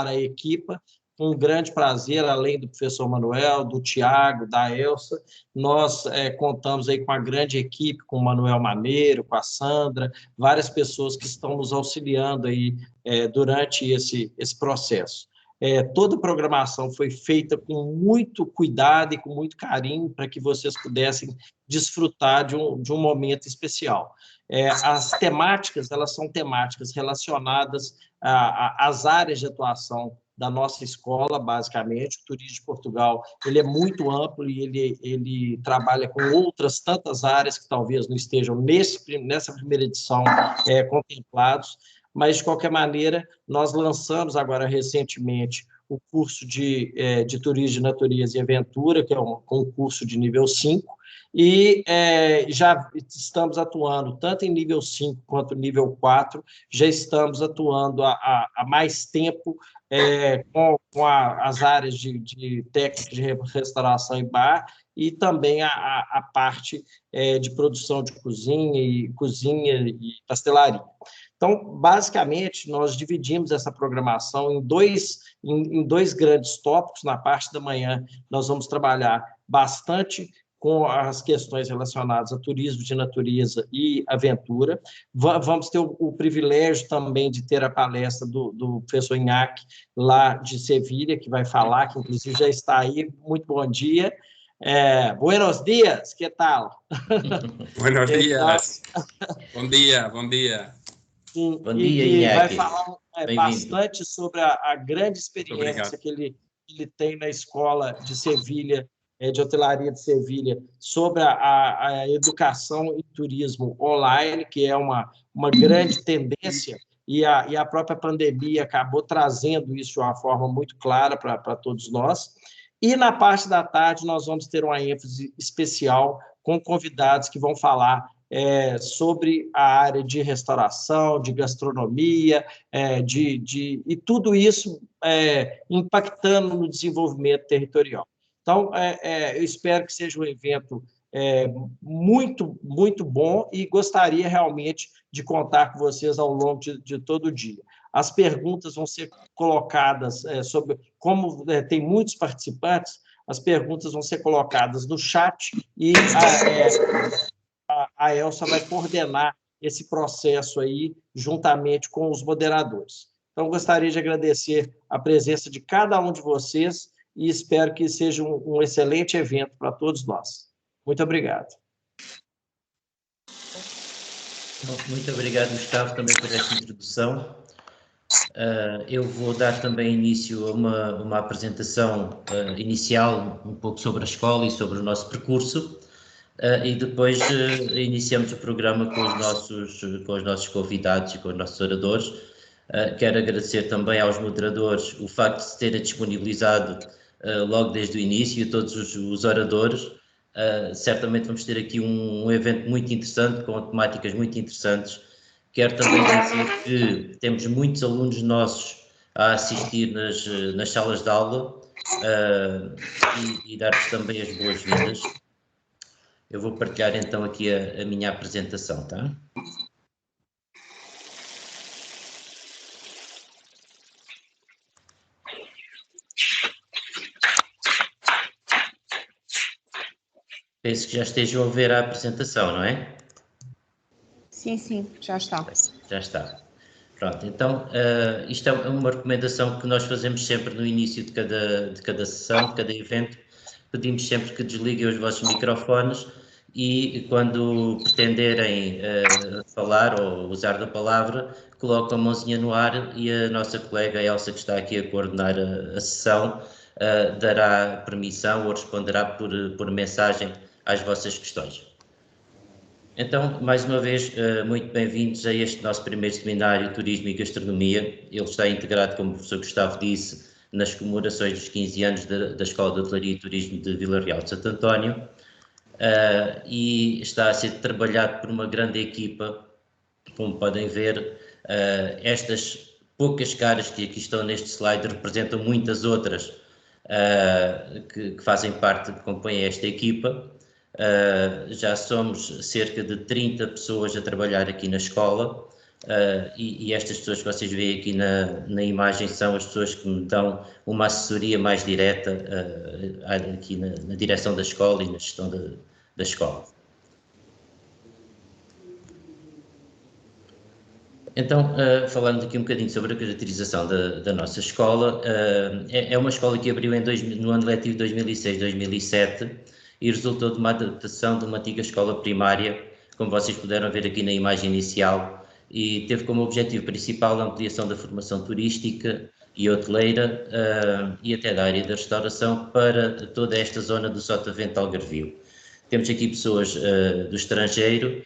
a equipa, com um grande prazer, além do professor Manuel, do Tiago, da Elsa, nós contamos aí com uma grande equipe, com o Manuel Maneiro, com a Sandra, várias pessoas que estão nos auxiliando aí durante esse processo. Toda a programação foi feita com muito cuidado e com muito carinho para que vocês pudessem desfrutar de um momento especial. As temáticas, elas são temáticas relacionadas às áreas de atuação da nossa escola, basicamente. O Turismo de Portugal ele é muito amplo e ele trabalha com outras tantas áreas que talvez não estejam nessa primeira edição contemplados, mas, de qualquer maneira, nós lançamos agora recentemente o curso de Turismo de Natureza e Aventura, que é um curso de nível 5, e já estamos atuando tanto em nível 5 quanto nível 4, já estamos atuando há mais tempo com as áreas de técnica de restauração e bar, e também a parte de produção de cozinha e pastelaria. Então, basicamente, nós dividimos essa programação em dois grandes tópicos. Na parte da manhã, nós vamos trabalhar bastante com as questões relacionadas a turismo de natureza e aventura. Vamos ter o privilégio também de ter a palestra do professor Inhaque, lá de Sevilha, que vai falar, que inclusive já está aí. Muito bom dia. Buenos dias, que tal? Buenos dias. Bom dia, bom dia. Sim, bom dia, e vai Inhaque. falar bastante sobre a grande experiência que ele tem na escola de Sevilha, de hotelaria de Sevilha, sobre a educação em turismo online, que é uma grande tendência, e a própria pandemia acabou trazendo isso de uma forma muito clara para todos nós. E na parte da tarde nós vamos ter uma ênfase especial com convidados que vão falar sobre a área de restauração, de gastronomia, e tudo isso impactando no desenvolvimento territorial. Então, eu espero que seja um evento muito, muito bom e gostaria realmente de contar com vocês ao longo de todo o dia. As perguntas vão ser colocadas como tem muitos participantes, as perguntas vão ser colocadas no chat e a Elsa vai coordenar esse processo aí, juntamente com os moderadores. Então, gostaria de agradecer a presença de cada um de vocês e espero que seja um excelente evento para todos nós. Muito obrigado. Muito obrigado, Gustavo, também por esta introdução. Eu vou dar também início a uma apresentação inicial, um pouco sobre a escola e sobre o nosso percurso, e depois iniciamos o programa com os nossos convidados e com os nossos oradores. Quero agradecer também aos moderadores o facto de se terem disponibilizado logo desde o início, a todos os oradores. Certamente vamos ter aqui um evento muito interessante, com temáticas muito interessantes. Quero também dizer que temos muitos alunos nossos a assistir nas salas de aula e dar-vos também as boas-vindas. Eu vou partilhar então aqui a minha apresentação, tá? Penso que já estejam a ver a apresentação, não é? Sim, já está. Já está. Pronto, então isto é uma recomendação que nós fazemos sempre no início de cada sessão, de cada evento. Pedimos sempre que desliguem os vossos microfones e quando pretenderem falar ou usar da palavra, colocam a mãozinha no ar e a nossa colega Elsa, que está aqui a coordenar a sessão, dará permissão ou responderá por mensagem às vossas questões. Então, mais uma vez, muito bem-vindos a este nosso primeiro seminário Turismo e Gastronomia. Ele está integrado, como o professor Gustavo disse, nas comemorações dos 15 anos da Escola de Hotelaria e Turismo de Vila Real de Santo António e está a ser trabalhado por uma grande equipa. Como podem ver, estas poucas caras que aqui estão neste slide representam muitas outras que fazem parte, que compõem esta equipa. Já somos cerca de 30 pessoas a trabalhar aqui na escola, e estas pessoas que vocês veem aqui na imagem são as pessoas que me dão uma assessoria mais direta aqui na direção da escola e na gestão da escola. Então, falando aqui um bocadinho sobre a caracterização da nossa escola, é uma escola que abriu no ano letivo 2006-2007 e resultou de uma adaptação de uma antiga escola primária, como vocês puderam ver aqui na imagem inicial, e teve como objetivo principal a ampliação da formação turística e hoteleira e até da área da restauração para toda esta zona do Sotavento Algarvio. Temos aqui pessoas do estrangeiro,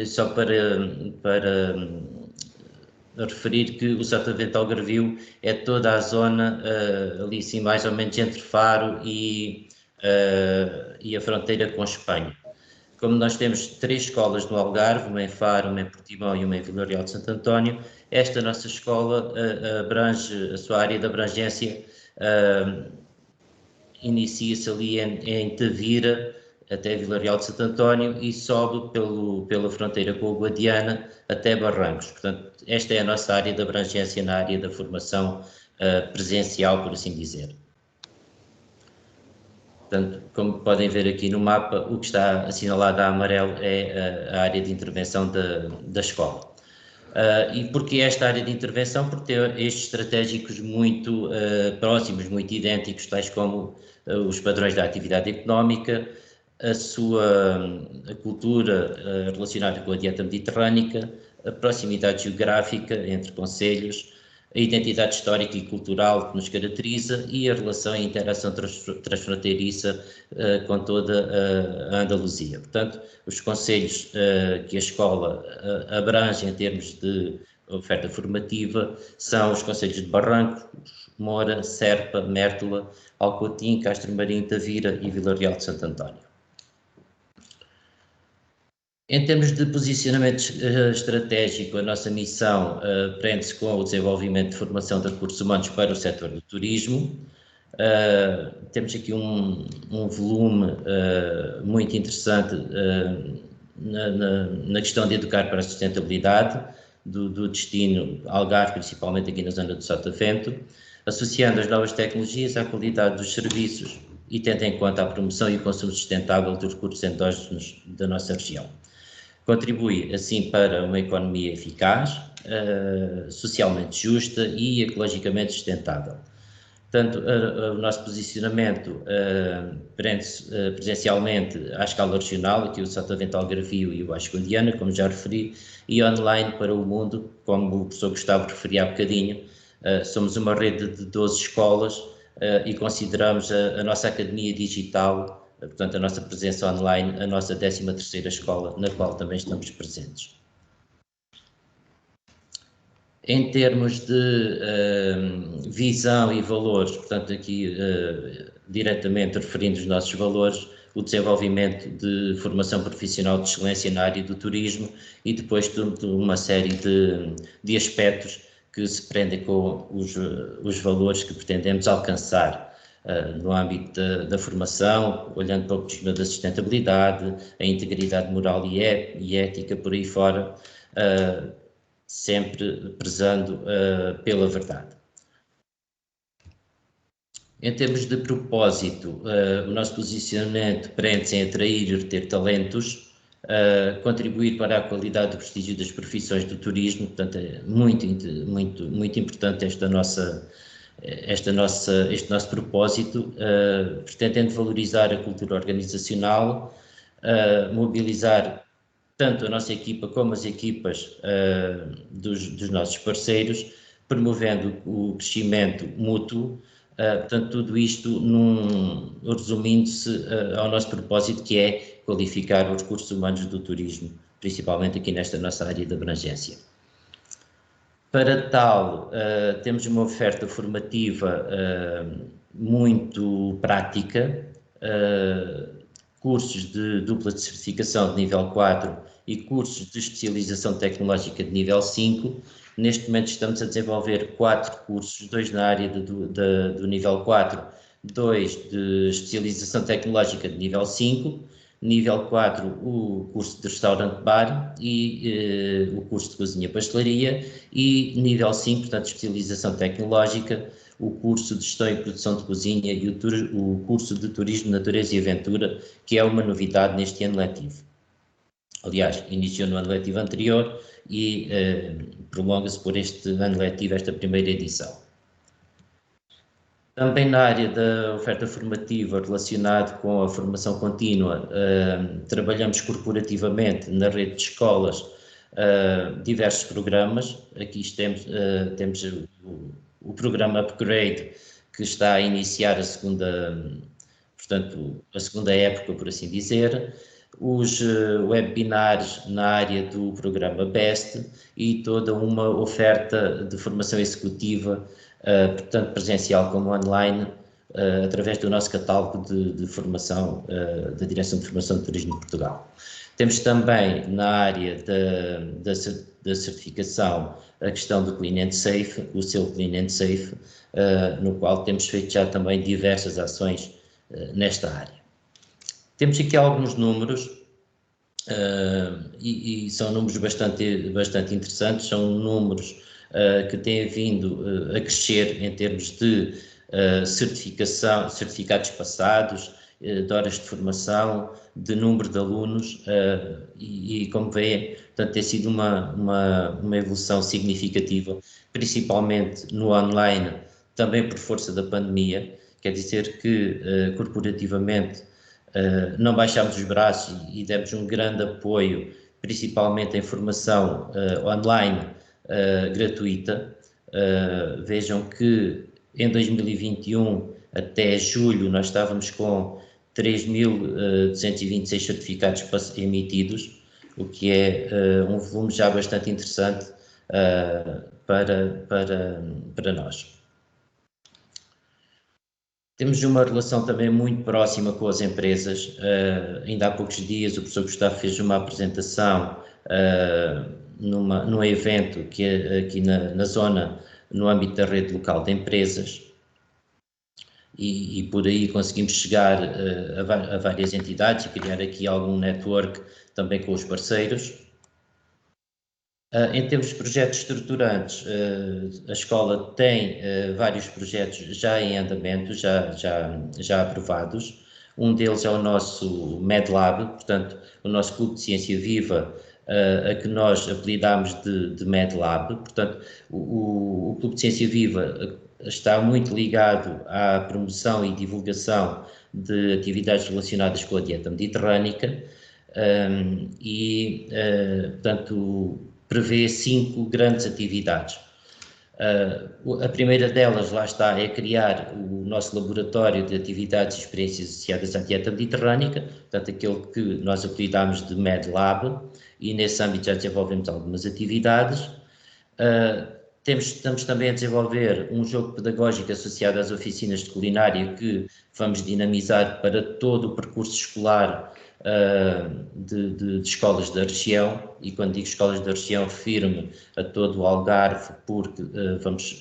só para referir que o Sotavento Algarvio é toda a zona ali assim mais ou menos entre Faro e a fronteira com Espanha. Como nós temos 3 escolas no Algarve, uma em Faro, uma em Portimão e uma em Vila Real de Santo António, esta nossa escola abrange, a sua área de abrangência inicia-se ali em Tavira até Vila Real de Santo António e sobe pela fronteira com a Guadiana até Barrancos. Portanto, esta é a nossa área de abrangência na área da formação presencial, por assim dizer. Portanto, como podem ver aqui no mapa, o que está assinalado a amarelo é a área de intervenção da escola. E porquê esta área de intervenção? Porque tem estes estratégicos muito próximos, muito idênticos, tais como os padrões da atividade económica, a cultura relacionada com a dieta mediterrânica, a proximidade geográfica entre concelhos, a identidade histórica e cultural que nos caracteriza e a relação e interação transfronteiriça com toda a Andaluzia. Portanto, os concelhos que a escola abrange em termos de oferta formativa são os concelhos de Barrancos, Moura, Serpa, Mértola, Alcotim, Castro Marim, Tavira e Vila Real de Santo António. Em termos de posicionamento estratégico, a nossa missão prende-se com o desenvolvimento de formação de recursos humanos para o setor do turismo. Temos aqui um volume muito interessante na questão de educar para a sustentabilidade do destino Algarve, principalmente aqui na zona do Sotavento, associando as novas tecnologias à qualidade dos serviços e tendo em conta a promoção e o consumo sustentável dos recursos endógenos da nossa região. Contribui, assim, para uma economia eficaz, socialmente justa e ecologicamente sustentável. Portanto, o nosso posicionamento prende-se presencialmente à escala regional, aqui o Sotavento Algarvio e o Baixo Guadiana, como já referi, e online para o mundo, como o professor Gustavo referia há bocadinho. Somos uma rede de 12 escolas e consideramos a nossa academia digital, portanto, a nossa presença online, a nossa 13ª escola, na qual também estamos presentes. Em termos de visão e valores, portanto, aqui diretamente referindo os nossos valores, o desenvolvimento de formação profissional de excelência na área do turismo e depois de uma série de aspectos que se prendem com os valores que pretendemos alcançar no âmbito da formação, olhando para o prisma da sustentabilidade, a integridade moral e ética por aí fora, sempre prezando pela verdade. Em termos de propósito, o nosso posicionamento prende-se em atrair e reter talentos, contribuir para a qualidade e prestígio das profissões do turismo, portanto é muito importante este nosso propósito, pretendendo valorizar a cultura organizacional, mobilizar tanto a nossa equipa como as equipas dos nossos parceiros, promovendo o crescimento mútuo. Portanto, tudo isto resumindo-se ao nosso propósito, que é qualificar os recursos humanos do turismo, principalmente aqui nesta nossa área de abrangência. Para tal, temos uma oferta formativa muito prática, cursos de dupla certificação de nível 4 e cursos de especialização tecnológica de nível 5. Neste momento estamos a desenvolver 4 cursos, 2 na área do nível 4, 2 de especialização tecnológica de nível 5. Nível 4, o curso de restaurante-bar e o curso de cozinha-pastelaria. E nível 5, portanto, especialização tecnológica, o curso de gestão e produção de cozinha e o curso de turismo, natureza e aventura, que é uma novidade neste ano letivo. Aliás, iniciou no ano letivo anterior e prolonga-se por este ano letivo, esta primeira edição. Também na área da oferta formativa relacionada com a formação contínua, trabalhamos corporativamente na rede de escolas diversos programas. Aqui temos o programa Upgrade, que está a iniciar a segunda época, por assim dizer, os webinars na área do programa BEST e toda uma oferta de formação executiva, portanto presencial como online, através do nosso catálogo de formação da Direção de Formação de Turismo de Portugal. Temos também na área da certificação a questão do Clean and Safe, o selo Clean and Safe, no qual temos feito já também diversas ações nesta área. Temos aqui alguns números, e são números bastante interessantes, são números que têm vindo a crescer em termos de certificados passados, de horas de formação, de número de alunos, e como veem, portanto, tem sido uma evolução significativa, principalmente no online, também por força da pandemia. Quer dizer que corporativamente não baixámos os braços e demos um grande apoio, principalmente em formação online gratuita. Vejam que em 2021, até julho, nós estávamos com 3.226 certificados emitidos, o que é um volume já bastante interessante para nós. Temos uma relação também muito próxima com as empresas. Ainda há poucos dias o professor Gustavo fez uma apresentação num evento que é aqui na zona, no âmbito da rede local de empresas, e por aí conseguimos chegar a várias entidades e criar aqui algum network também com os parceiros. Em termos de projetos estruturantes, a escola tem vários projetos já em andamento, já aprovados. Um deles é o nosso MedLab, portanto, o nosso Clube de Ciência Viva, a que nós apelidámos de MedLab. Portanto, o Clube de Ciência Viva está muito ligado à promoção e divulgação de atividades relacionadas com a dieta mediterrânica portanto, prevê 5 grandes atividades. A primeira delas, lá está, é criar o nosso laboratório de atividades e experiências associadas à dieta mediterrânica, portanto, aquele que nós apelidámos de MedLab, e nesse âmbito já desenvolvemos algumas atividades. Estamos também a desenvolver um jogo pedagógico associado às oficinas de culinária que vamos dinamizar para todo o percurso escolar de escolas da região, e quando digo escolas da região refiro-me a todo o Algarve, porque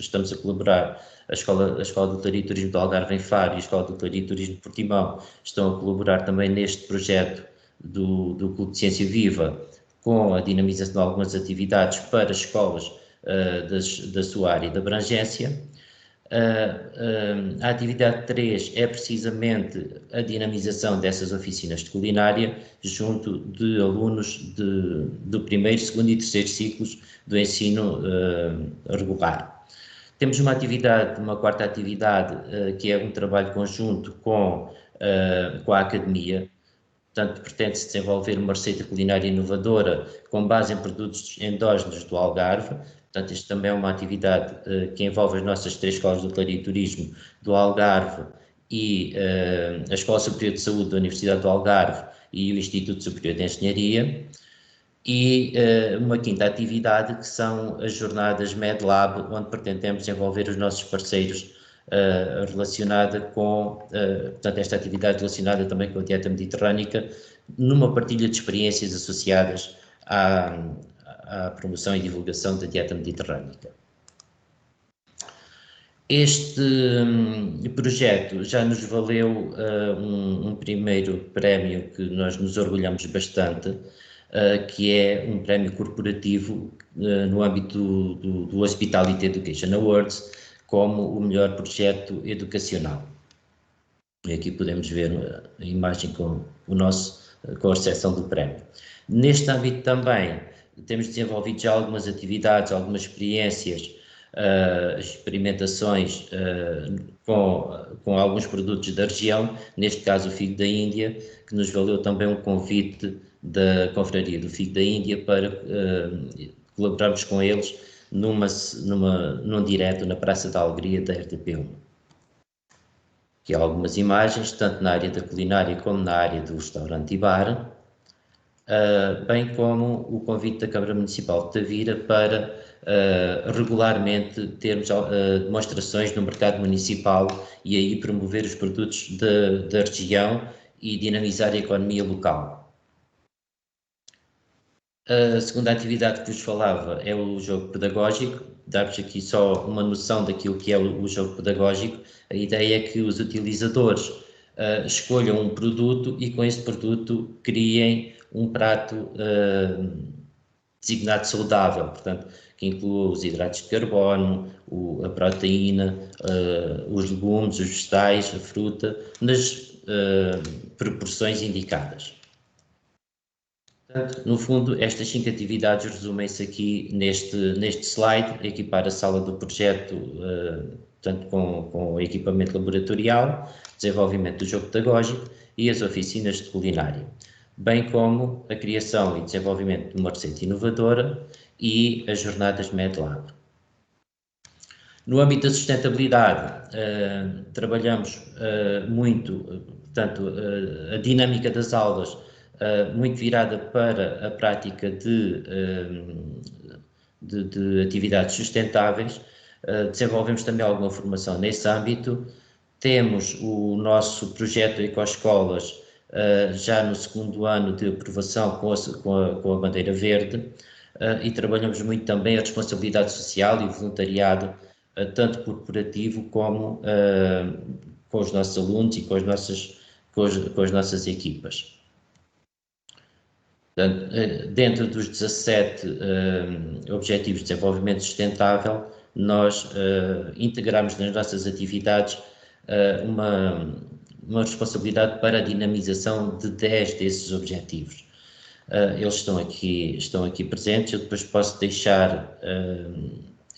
estamos a colaborar, a Escola de Hotelaria e Turismo do Algarve em Faro e a Escola de Hotelaria e Turismo de Portimão estão a colaborar também neste projeto do Clube de Ciência Viva, com a dinamização de algumas atividades para escolas da sua área de abrangência. A atividade 3 é precisamente a dinamização dessas oficinas de culinária junto de alunos do primeiro, segundo e terceiro ciclos do ensino regular. Temos uma quarta atividade que é um trabalho conjunto com a academia. Portanto, pretende-se desenvolver uma receita culinária inovadora com base em produtos endógenos do Algarve. Portanto, isto também é uma atividade que envolve as nossas 3 escolas de hotelaria e turismo do Algarve e a Escola Superior de Saúde da Universidade do Algarve e o Instituto Superior de Engenharia. E uma quinta atividade que são as jornadas MedLab, onde pretendemos envolver os nossos parceiros relacionada com, portanto, esta atividade relacionada também com a dieta mediterrânica, numa partilha de experiências associadas à promoção e divulgação da dieta mediterrânica. Este projeto já nos valeu um primeiro prémio que nós nos orgulhamos bastante, que é um prémio corporativo no âmbito do Hospitality Education Awards, como o melhor projeto educacional. E aqui podemos ver a imagem com a recepção do prémio. Neste âmbito também temos desenvolvido já algumas atividades, algumas experiências, experimentações com alguns produtos da região, neste caso o figo da Índia, que nos valeu também um convite da Confraria do Figo da Índia para colaborarmos com eles num direto na Praça da Alegria da RTP1. Aqui há algumas imagens, tanto na área da culinária como na área do restaurante e bar, bem como o convite da Câmara Municipal de Tavira para regularmente termos demonstrações no mercado municipal e aí promover os produtos da região e dinamizar a economia local. A segunda atividade que vos falava é o jogo pedagógico. Dar-vos aqui só uma noção daquilo que é o jogo pedagógico. A ideia é que os utilizadores escolham um produto e com esse produto criem um prato designado saudável, portanto, que inclua os hidratos de carbono, a proteína, os legumes, os vegetais, a fruta, nas proporções indicadas. Portanto, no fundo, estas 5 atividades resumem-se aqui neste slide: equipar a sala do projeto, tanto com o equipamento laboratorial, desenvolvimento do jogo pedagógico e as oficinas de culinária, bem como a criação e desenvolvimento de uma receita inovadora e as jornadas MedLab. No âmbito da sustentabilidade, trabalhamos muito, portanto, a dinâmica das aulas muito virada para a prática de atividades sustentáveis. Desenvolvemos também alguma formação nesse âmbito. Temos o nosso projeto Ecoescolas já no 2º ano de aprovação com a bandeira verde, e trabalhamos muito também a responsabilidade social e o voluntariado, tanto corporativo como com os nossos alunos e com as nossas equipas. Portanto, dentro dos 17 Objetivos de Desenvolvimento Sustentável, nós integramos nas nossas atividades uma responsabilidade para a dinamização de 10 desses objetivos. Eles estão aqui presentes. Eu depois posso deixar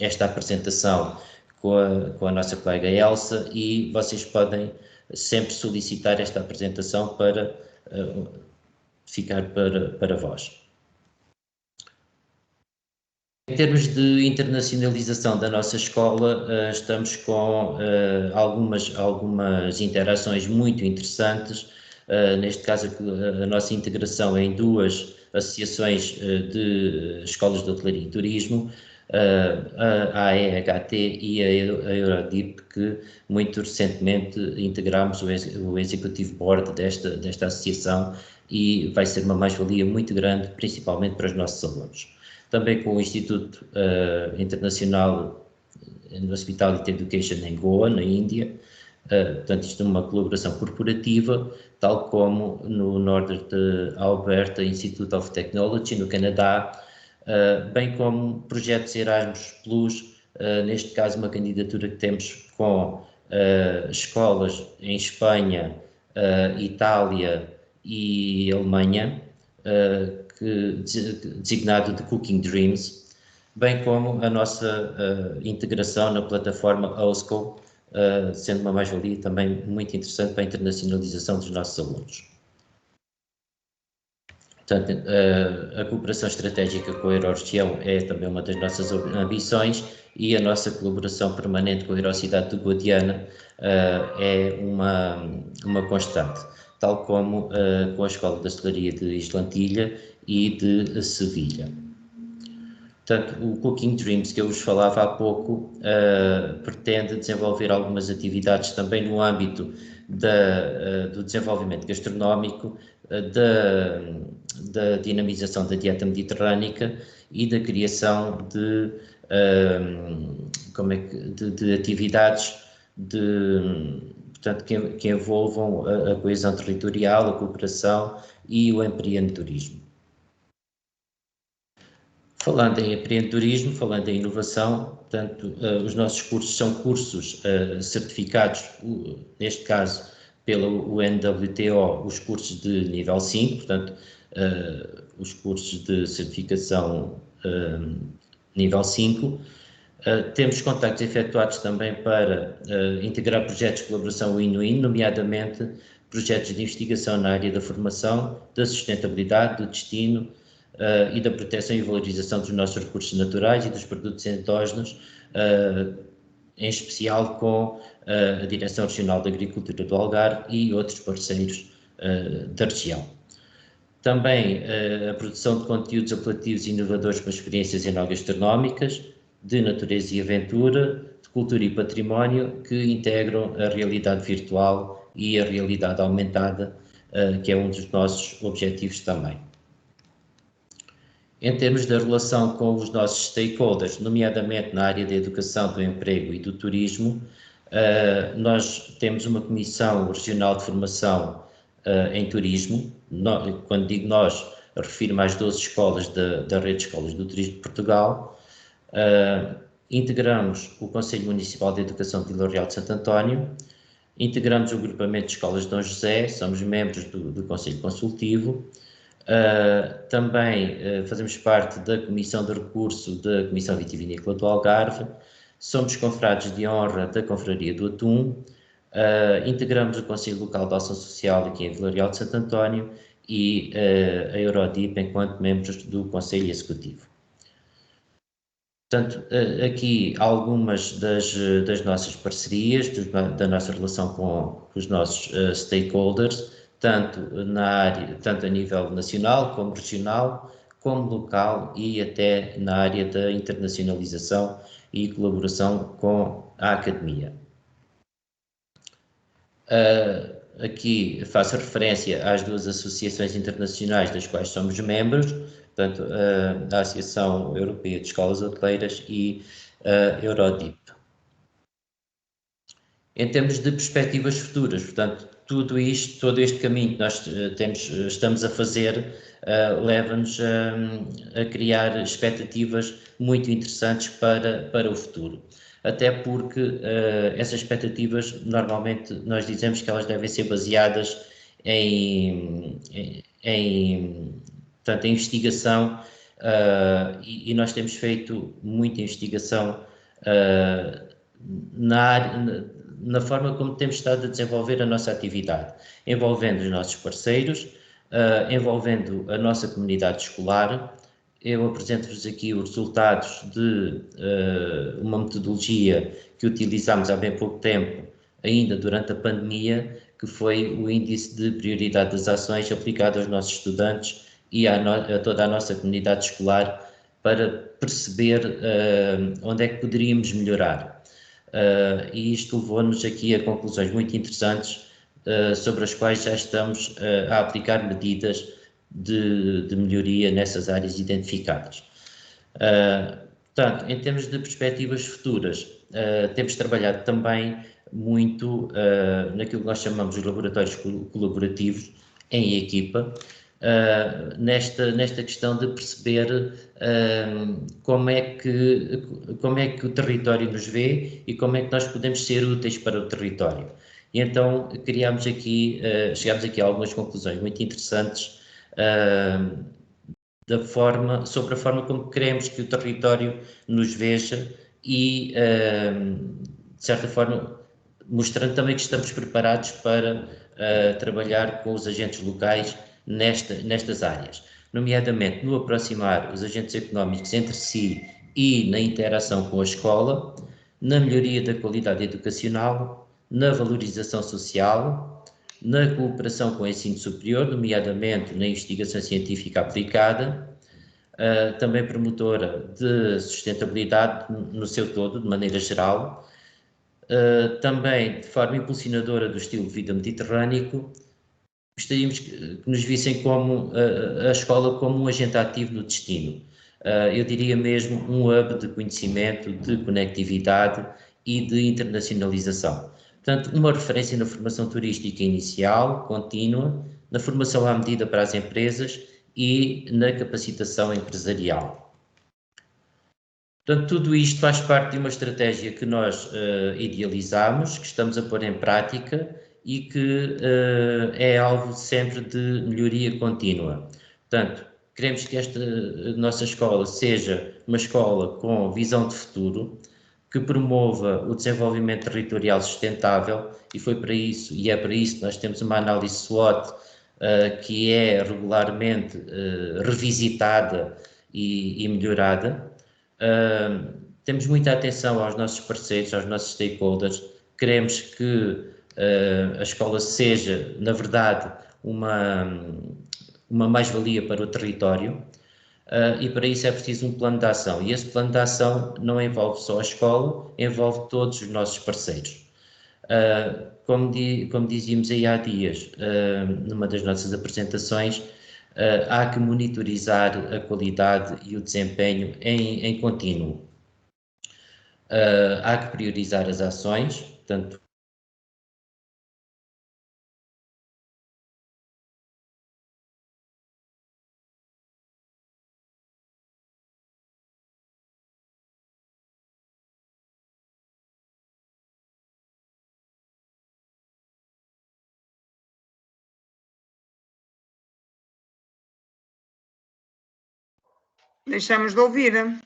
esta apresentação com a nossa colega Elsa, e vocês podem sempre solicitar esta apresentação para ficar para vós. Em termos de internacionalização da nossa escola, estamos com algumas interações muito interessantes. Neste caso, a nossa integração em 2 associações de escolas de hotelaria e turismo, a AEHT e a Eurodip, que muito recentemente integramos o Executive Board desta associação, e vai ser uma mais-valia muito grande, principalmente para os nossos alunos. Também com o Instituto Internacional de Hospitality Education em Goa, na Índia. Portanto, isto é uma colaboração corporativa, tal como no Northern Alberta Institute of Technology, no Canadá, bem como projetos Erasmus Plus, neste caso uma candidatura que temos com escolas em Espanha, Itália e Alemanha, designado de Cooking Dreams, bem como a nossa integração na plataforma OSCO, sendo uma mais-valia também muito interessante para a internacionalização dos nossos alunos. Portanto, a cooperação estratégica com a Euroregião é também uma das nossas ambições, e a nossa colaboração permanente com a Eurocidade de Guadiana é uma constante, tal como com a Escola de Hostelaria de Islantilha e de Sevilha. Portanto, o Cooking Dreams, que eu vos falava há pouco, pretende desenvolver algumas atividades também no âmbito do desenvolvimento gastronómico, da dinamização da dieta mediterrânica e da criação de atividades portanto, que envolvam a coesão territorial, a cooperação e o empreendedorismo. Falando em empreendedorismo, falando em inovação, portanto, os nossos cursos são cursos certificados, neste caso pela UNWTO, os cursos de nível 5, portanto, os cursos de certificação nível 5. Temos contactos efetuados também para integrar projetos de colaboração win-win, nomeadamente projetos de investigação na área da formação, da sustentabilidade, do destino e da proteção e valorização dos nossos recursos naturais e dos produtos endógenos, em especial com a Direção Regional da Agricultura do Algarve e outros parceiros da região. Também a produção de conteúdos apelativos e inovadores com experiências enogastronómicas, de natureza e aventura, de cultura e património, que integram a realidade virtual e a realidade aumentada, que é um dos nossos objetivos também. Em termos da relação com os nossos stakeholders, nomeadamente na área da educação, do emprego e do turismo, nós temos uma Comissão Regional de Formação em Turismo. Quando digo nós, refiro-me às 12 escolas da Rede de Escolas do Turismo de Portugal. Integramos o Conselho Municipal de Educação de Vila Real de Santo António, integramos o Agrupamento de Escolas de Dom José, somos membros do Conselho Consultivo, também fazemos parte da Comissão de Recurso da Comissão Vitivinícola do Algarve, somos confrades de honra da Confraria do Atum, integramos o Conselho Local de Ação Social aqui em Vila Real de Santo António e a Eurodip enquanto membros do Conselho Executivo. Portanto, aqui algumas das nossas parcerias, da nossa relação com os nossos stakeholders, tanto a nível nacional, como regional, como local e até na área da internacionalização e colaboração com a academia. Aqui faço referência às duas associações internacionais das quais somos membros, portanto, a Associação Europeia de Escolas Hoteleiras e a Eurodip. Em termos de perspectivas futuras, portanto, todo este caminho que nós estamos a fazer leva-nos a criar expectativas muito interessantes para o futuro. Até porque essas expectativas, normalmente, nós dizemos que elas devem ser baseadas portanto, em investigação, e nós temos feito muita investigação na forma como temos estado a desenvolver a nossa atividade, envolvendo os nossos parceiros, envolvendo a nossa comunidade escolar. Eu apresento-vos aqui os resultados de uma metodologia que utilizámos há bem pouco tempo, ainda durante a pandemia, que foi o Índice de Prioridade das Ações aplicado aos nossos estudantes e a toda a nossa comunidade escolar para perceber onde é que poderíamos melhorar. E isto levou-nos aqui a conclusões muito interessantes sobre as quais já estamos a aplicar medidas de melhoria nessas áreas identificadas. Portanto, em termos de perspectivas futuras, temos trabalhado também muito naquilo que nós chamamos de laboratórios colaborativos em equipa, nesta questão de perceber como é que o território nos vê e como é que nós podemos ser úteis para o território. E então chegámos aqui a algumas conclusões muito interessantes sobre a forma como queremos que o território nos veja e, de certa forma, mostrando também que estamos preparados para trabalhar com os agentes locais nestas áreas, nomeadamente no aproximar os agentes económicos entre si e na interação com a escola, na melhoria da qualidade educacional, na valorização social, na cooperação com o ensino superior, nomeadamente na investigação científica aplicada, também promotora de sustentabilidade no seu todo, de maneira geral, também de forma impulsionadora do estilo de vida mediterrâneo. Gostaríamos que nos vissem como a escola como um agente ativo no destino, eu diria mesmo um hub de conhecimento, de conectividade e de internacionalização. Portanto, uma referência na formação turística inicial, contínua, na formação à medida para as empresas e na capacitação empresarial. Portanto, tudo isto faz parte de uma estratégia que nós idealizamos, que estamos a pôr em prática e que é alvo sempre de melhoria contínua. Portanto, queremos que esta nossa escola seja uma escola com visão de futuro, que promova o desenvolvimento territorial sustentável, e foi para isso, e é para isso que nós temos uma análise SWOT que é regularmente revisitada e melhorada. Temos muita atenção aos nossos parceiros, aos nossos stakeholders. Queremos que a escola seja, na verdade, uma mais-valia para o território, e para isso é preciso um plano de ação. E esse plano de ação não envolve só a escola, envolve todos os nossos parceiros. Como dizíamos aí há dias, numa das nossas apresentações, há que monitorizar a qualidade e o desempenho em contínuo. Há que priorizar as ações, portanto, Deixamos de ouvir.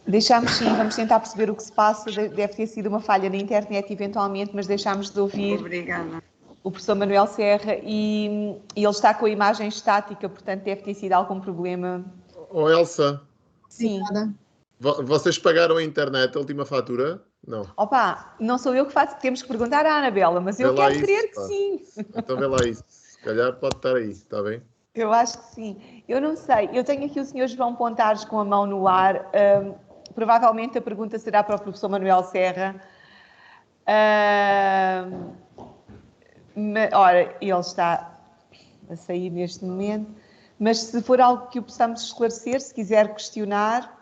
Deixámos sim, vamos tentar perceber o que se passa. Deve ter sido uma falha na internet eventualmente, mas deixámos de ouvir. Obrigada. O professor Manuel Serra e ele está com a imagem estática, portanto deve ter sido algum problema. Oh, Elsa, Sim. vocês pagaram a internet, a última fatura? Não. Opa, não sou eu que faço, temos que perguntar à Anabela, mas eu quero crer que sim. Então vê lá isso. Se calhar pode estar aí, está bem? Eu acho que sim. Eu não sei. Eu tenho aqui o Sr. João Pontares com a mão no ar. Provavelmente a pergunta será para o professor Manuel Serra. Ora, ele está a sair neste momento. Mas se for algo que o possamos esclarecer, se quiser questionar...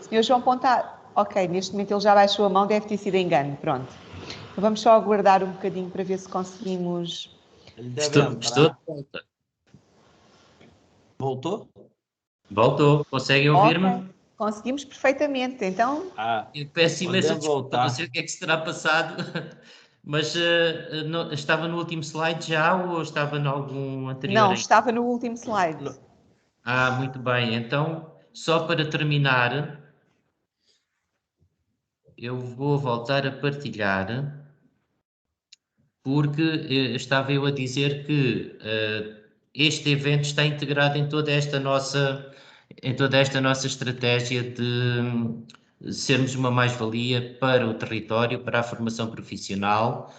Senhor João Pontares, ok, neste momento ele já baixou a mão, deve ter sido engano, pronto. Então vamos só aguardar um bocadinho para ver se conseguimos... Estou de volta. Voltou? Voltou. Conseguem ouvir-me? Okay. Conseguimos perfeitamente, então... Eu peço imensa desculpa, não sei o que é que se terá passado, mas estava no último slide já ou estava em algum anterior? Não, estava no último slide. Muito bem. Então, só para terminar, eu vou voltar a partilhar, porque estava eu a dizer que este evento está integrado em toda esta nossa estratégia de sermos uma mais-valia para o território, para a formação profissional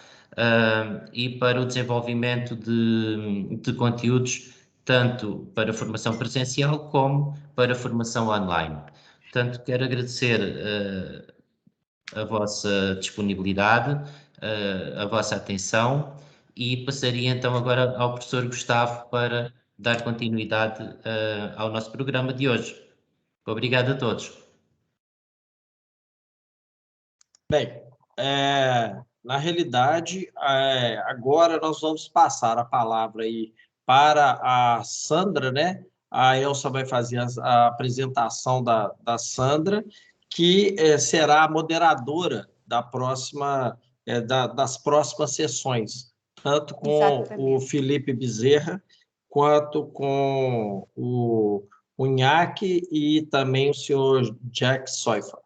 e para o desenvolvimento de conteúdos, tanto para a formação presencial como para a formação online. Portanto, quero agradecer a vossa disponibilidade, a vossa atenção, e passaria então agora ao professor Gustavo para dar continuidade ao nosso programa de hoje. Obrigado a todos. Bem, na realidade, agora nós vamos passar a palavra aí para a Sandra, né? A Elsa vai fazer a apresentação da Sandra, que será a moderadora da próxima, das próximas sessões, tanto com o Felipe Bezerra, quanto com o Nhaque e também o senhor Jack Soifa.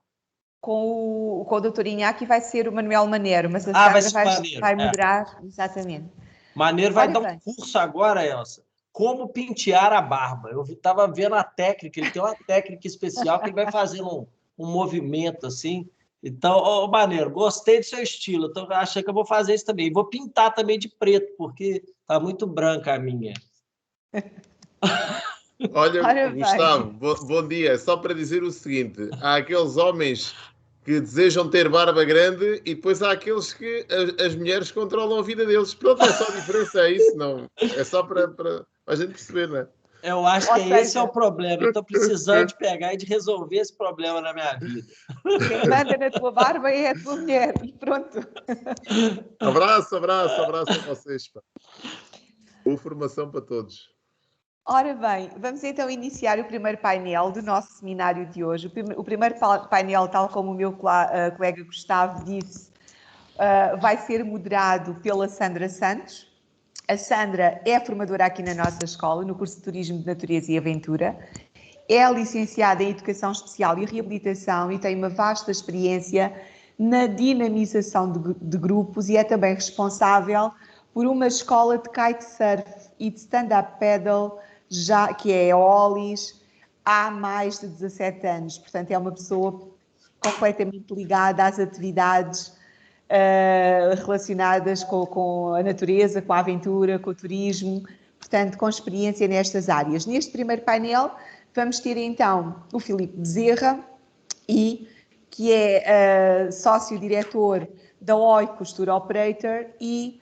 Com o doutor Inhaque vai ser o Manuel Maneiro, mas a Sandra vai moderar, exatamente. Maneiro vai dar um curso agora, Elsa, como pentear a barba. Eu estava vendo a técnica, ele tem uma técnica especial que ele vai fazer um movimento assim, Então, ô, Maneiro, gostei do seu estilo. Então, achei que eu vou fazer isso também. Vou pintar também de preto, porque tá muito branca a minha. Olha, Ora Gustavo, bem, bom dia. Só para dizer o seguinte: há aqueles homens que desejam ter barba grande e depois há aqueles que as mulheres controlam a vida deles. Pronto, é só a diferença, é isso, não. É só para a gente perceber, não é? Eu acho ou que esse é o seja, problema. Eu estou precisando de pegar e de resolver esse problema na minha vida. quem manda na tua barba é a tua mulher e pronto. Abraço, abraço, abraço a vocês. Pá. Boa formação para todos. Ora bem, vamos então iniciar o primeiro painel do nosso seminário de hoje. O primeiro painel, tal como o meu colega Gustavo disse, vai ser moderado pela Sandra Santos. A Sandra é formadora aqui na nossa escola, no curso de Turismo de Natureza e Aventura. É licenciada em Educação Especial e Reabilitação e tem uma vasta experiência na dinamização de grupos e é também responsável por uma escola de kitesurf e de stand-up paddle, que é a Olis, há mais de 17 anos. Portanto, é uma pessoa completamente ligada às atividades relacionadas com a natureza, com a aventura, com o turismo, portanto, com experiência nestas áreas. Neste primeiro painel, vamos ter então o Filipe Bezerra, que é sócio-diretor da OI Costura Operator, e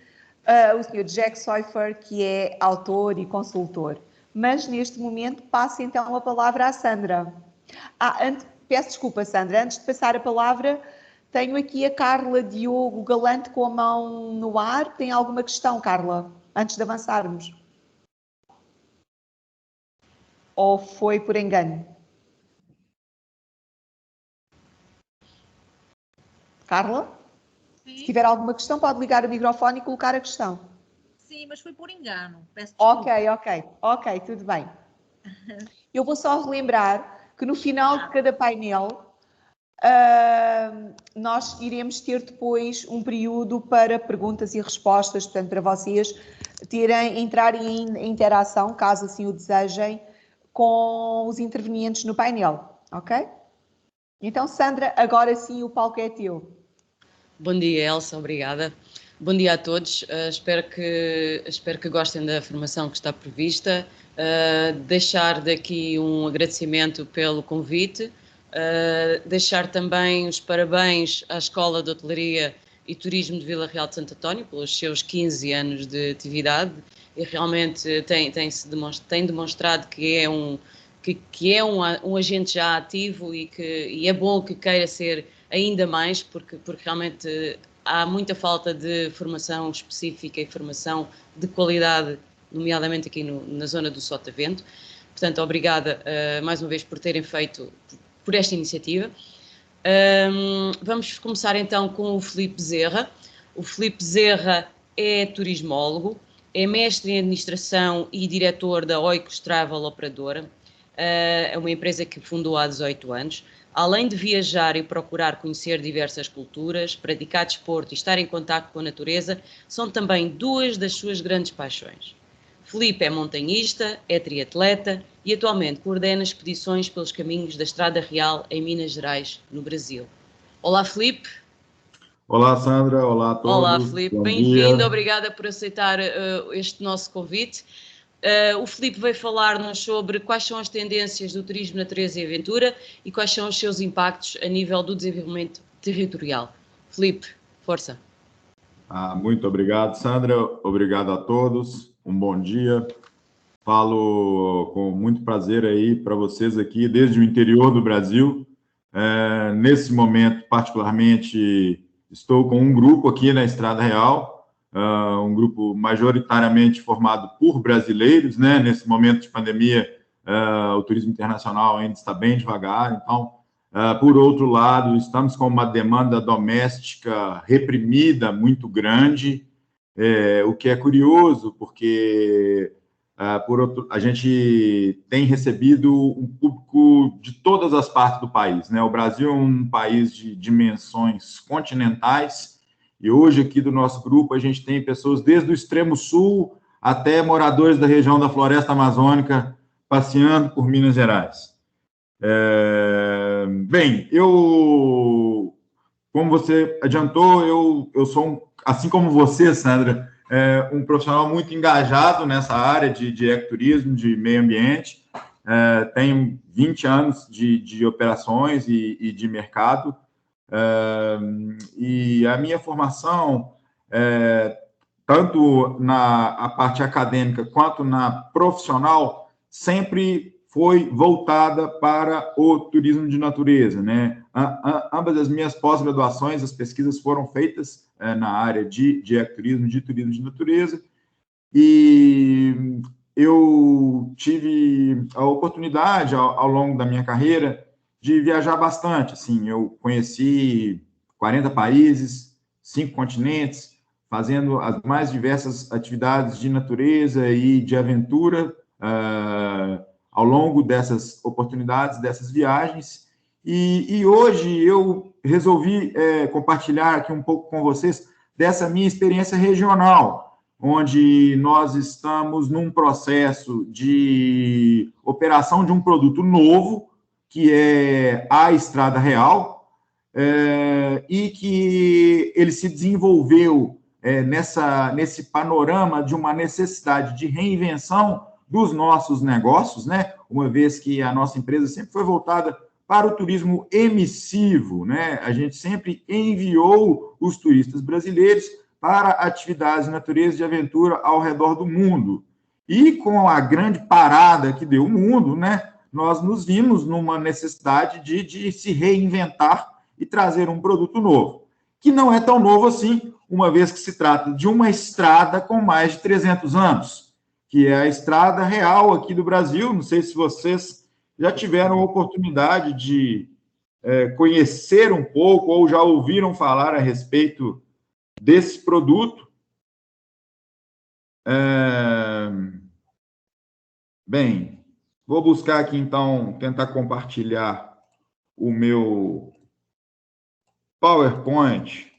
o Sr. Jack Seufer, que é autor e consultor. Mas, neste momento, passo então a palavra à Sandra. Peço desculpa, Sandra, antes de passar a palavra, tenho aqui a Carla Diogo Galante com a mão no ar. Tem alguma questão, Carla, antes de avançarmos? Ou foi por engano? Carla? Sim. Se tiver alguma questão, pode ligar o microfone e colocar a questão. Sim, mas foi por engano. Peço desculpa. Ok, tudo bem. Eu vou só relembrar que no final de cada painel nós iremos ter depois um período para perguntas e respostas, portanto, para vocês entrarem em interação, caso assim o desejem, com os intervenientes no painel, ok? Então, Sandra, agora sim o palco é teu. Bom dia, Elsa, obrigada. Bom dia a todos, espero que gostem da formação que está prevista. Deixar daqui um agradecimento pelo convite, deixar também os parabéns à Escola de Hotelaria e Turismo de Vila Real de Santo António pelos seus 15 anos de atividade e realmente tem demonstrado que é um agente já ativo e é bom que queira ser ainda mais, porque realmente há muita falta de formação específica e formação de qualidade, nomeadamente aqui na zona do Sotavento. Portanto, obrigada mais uma vez por terem feito por esta iniciativa. Vamos começar então com o Filipe Bezerra. O Filipe Bezerra é turismólogo, é mestre em administração e diretor da Oikos Travel Operadora. É uma empresa que fundou há 18 anos. Além de viajar e procurar conhecer diversas culturas, praticar desporto e estar em contato com a natureza, são também duas das suas grandes paixões. Filipe é montanhista, é triatleta e atualmente coordena expedições pelos caminhos da Estrada Real em Minas Gerais, no Brasil. Olá, Filipe. Olá, Sandra. Olá a todos. Olá, Filipe. Bem-vindo. Obrigada por aceitar este nosso convite. O Filipe veio falar-nos sobre quais são as tendências do turismo, natureza e aventura e quais são os seus impactos a nível do desenvolvimento territorial. Filipe, força. Muito obrigado, Sandra. Obrigado a todos. Um bom dia. Falo com muito prazer aí para vocês aqui, desde o interior do Brasil. Nesse momento, particularmente, estou com um grupo aqui na Estrada Real, um grupo majoritariamente formado por brasileiros, né? Nesse momento de pandemia, o turismo internacional ainda está bem devagar. Então, por outro lado, estamos com uma demanda doméstica reprimida muito grande, o que é curioso, porque a gente tem recebido um público de todas as partes do país, né? O Brasil é um país de dimensões continentais, e hoje aqui do nosso grupo a gente tem pessoas desde o extremo sul até moradores da região da Floresta Amazônica passeando por Minas Gerais. Bem, eu como você adiantou, eu sou, assim como você, Sandra, um profissional muito engajado nessa área de ecoturismo, de meio ambiente. Tenho 20 anos de operações e de mercado. E a minha formação, tanto na parte acadêmica quanto na profissional, sempre foi voltada para o turismo de natureza, né? Ambas as minhas pós-graduações, as pesquisas foram feitas na área de ecoturismo, de turismo de natureza, e eu tive a oportunidade, ao longo da minha carreira, de viajar bastante. Assim, eu conheci 40 países, 5 continentes, fazendo as mais diversas atividades de natureza e de aventura ao longo dessas oportunidades, dessas viagens. E hoje eu resolvi compartilhar aqui um pouco com vocês dessa minha experiência regional, onde nós estamos num processo de operação de um produto novo, que é a Estrada Real, e que ele se desenvolveu nesse panorama de uma necessidade de reinvenção dos nossos negócios, né? Uma vez que a nossa empresa sempre foi voltada para o turismo emissivo, né? A gente sempre enviou os turistas brasileiros para atividades de natureza e de aventura ao redor do mundo. E com a grande parada que deu o mundo, né? Nós nos vimos numa necessidade de se reinventar e trazer um produto novo, que não é tão novo assim, uma vez que se trata de uma estrada com mais de 300 anos, que é a Estrada Real aqui do Brasil. Não sei se vocês já tiveram a oportunidade de conhecer um pouco ou já ouviram falar a respeito desse produto. Bem, vou buscar aqui, então, tentar compartilhar o meu PowerPoint.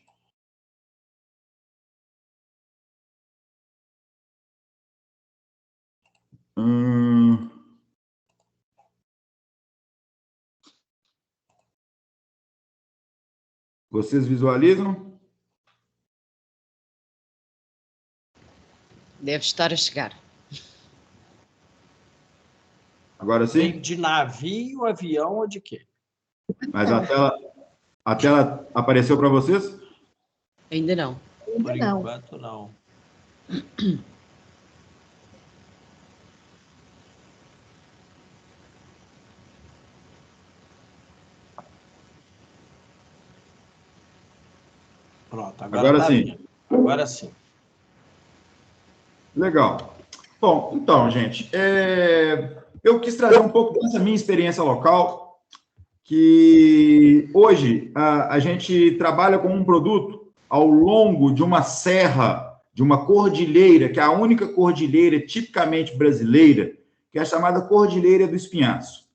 Vocês visualizam? Deve estar a chegar. Agora sim? De navio, avião ou de quê? Mas a tela apareceu para vocês? Ainda não. Por enquanto, não. Pronto, agora sim. Vindo. Agora sim. Legal. Bom, então, gente, eu quis trazer um pouco dessa minha experiência local, que hoje a gente trabalha com um produto ao longo de uma serra, de uma cordilheira, que é a única cordilheira tipicamente brasileira, que é a chamada Cordilheira do Espinhaço.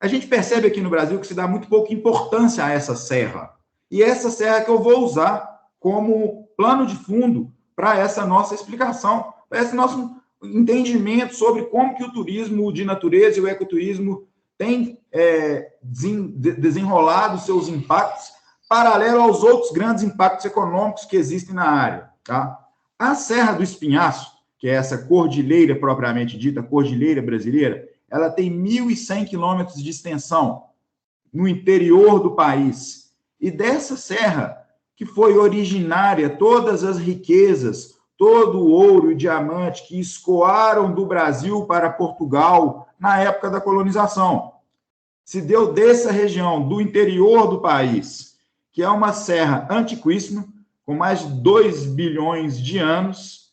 A gente percebe aqui no Brasil que se dá muito pouca importância a essa serra. E essa serra que eu vou usar como plano de fundo para essa nossa explicação, para esse nosso entendimento sobre como que o turismo de natureza e o ecoturismo tem desenrolado seus impactos paralelo aos outros grandes impactos econômicos que existem na área. Tá? A Serra do Espinhaço, que é essa cordilheira propriamente dita, cordilheira brasileira, ela tem 1.100 quilômetros de extensão no interior do país. E dessa serra, que foi originária, todas as riquezas, todo o ouro e diamante que escoaram do Brasil para Portugal na época da colonização. Se deu dessa região, do interior do país, que é uma serra antiquíssima, com mais de 2 bilhões de anos,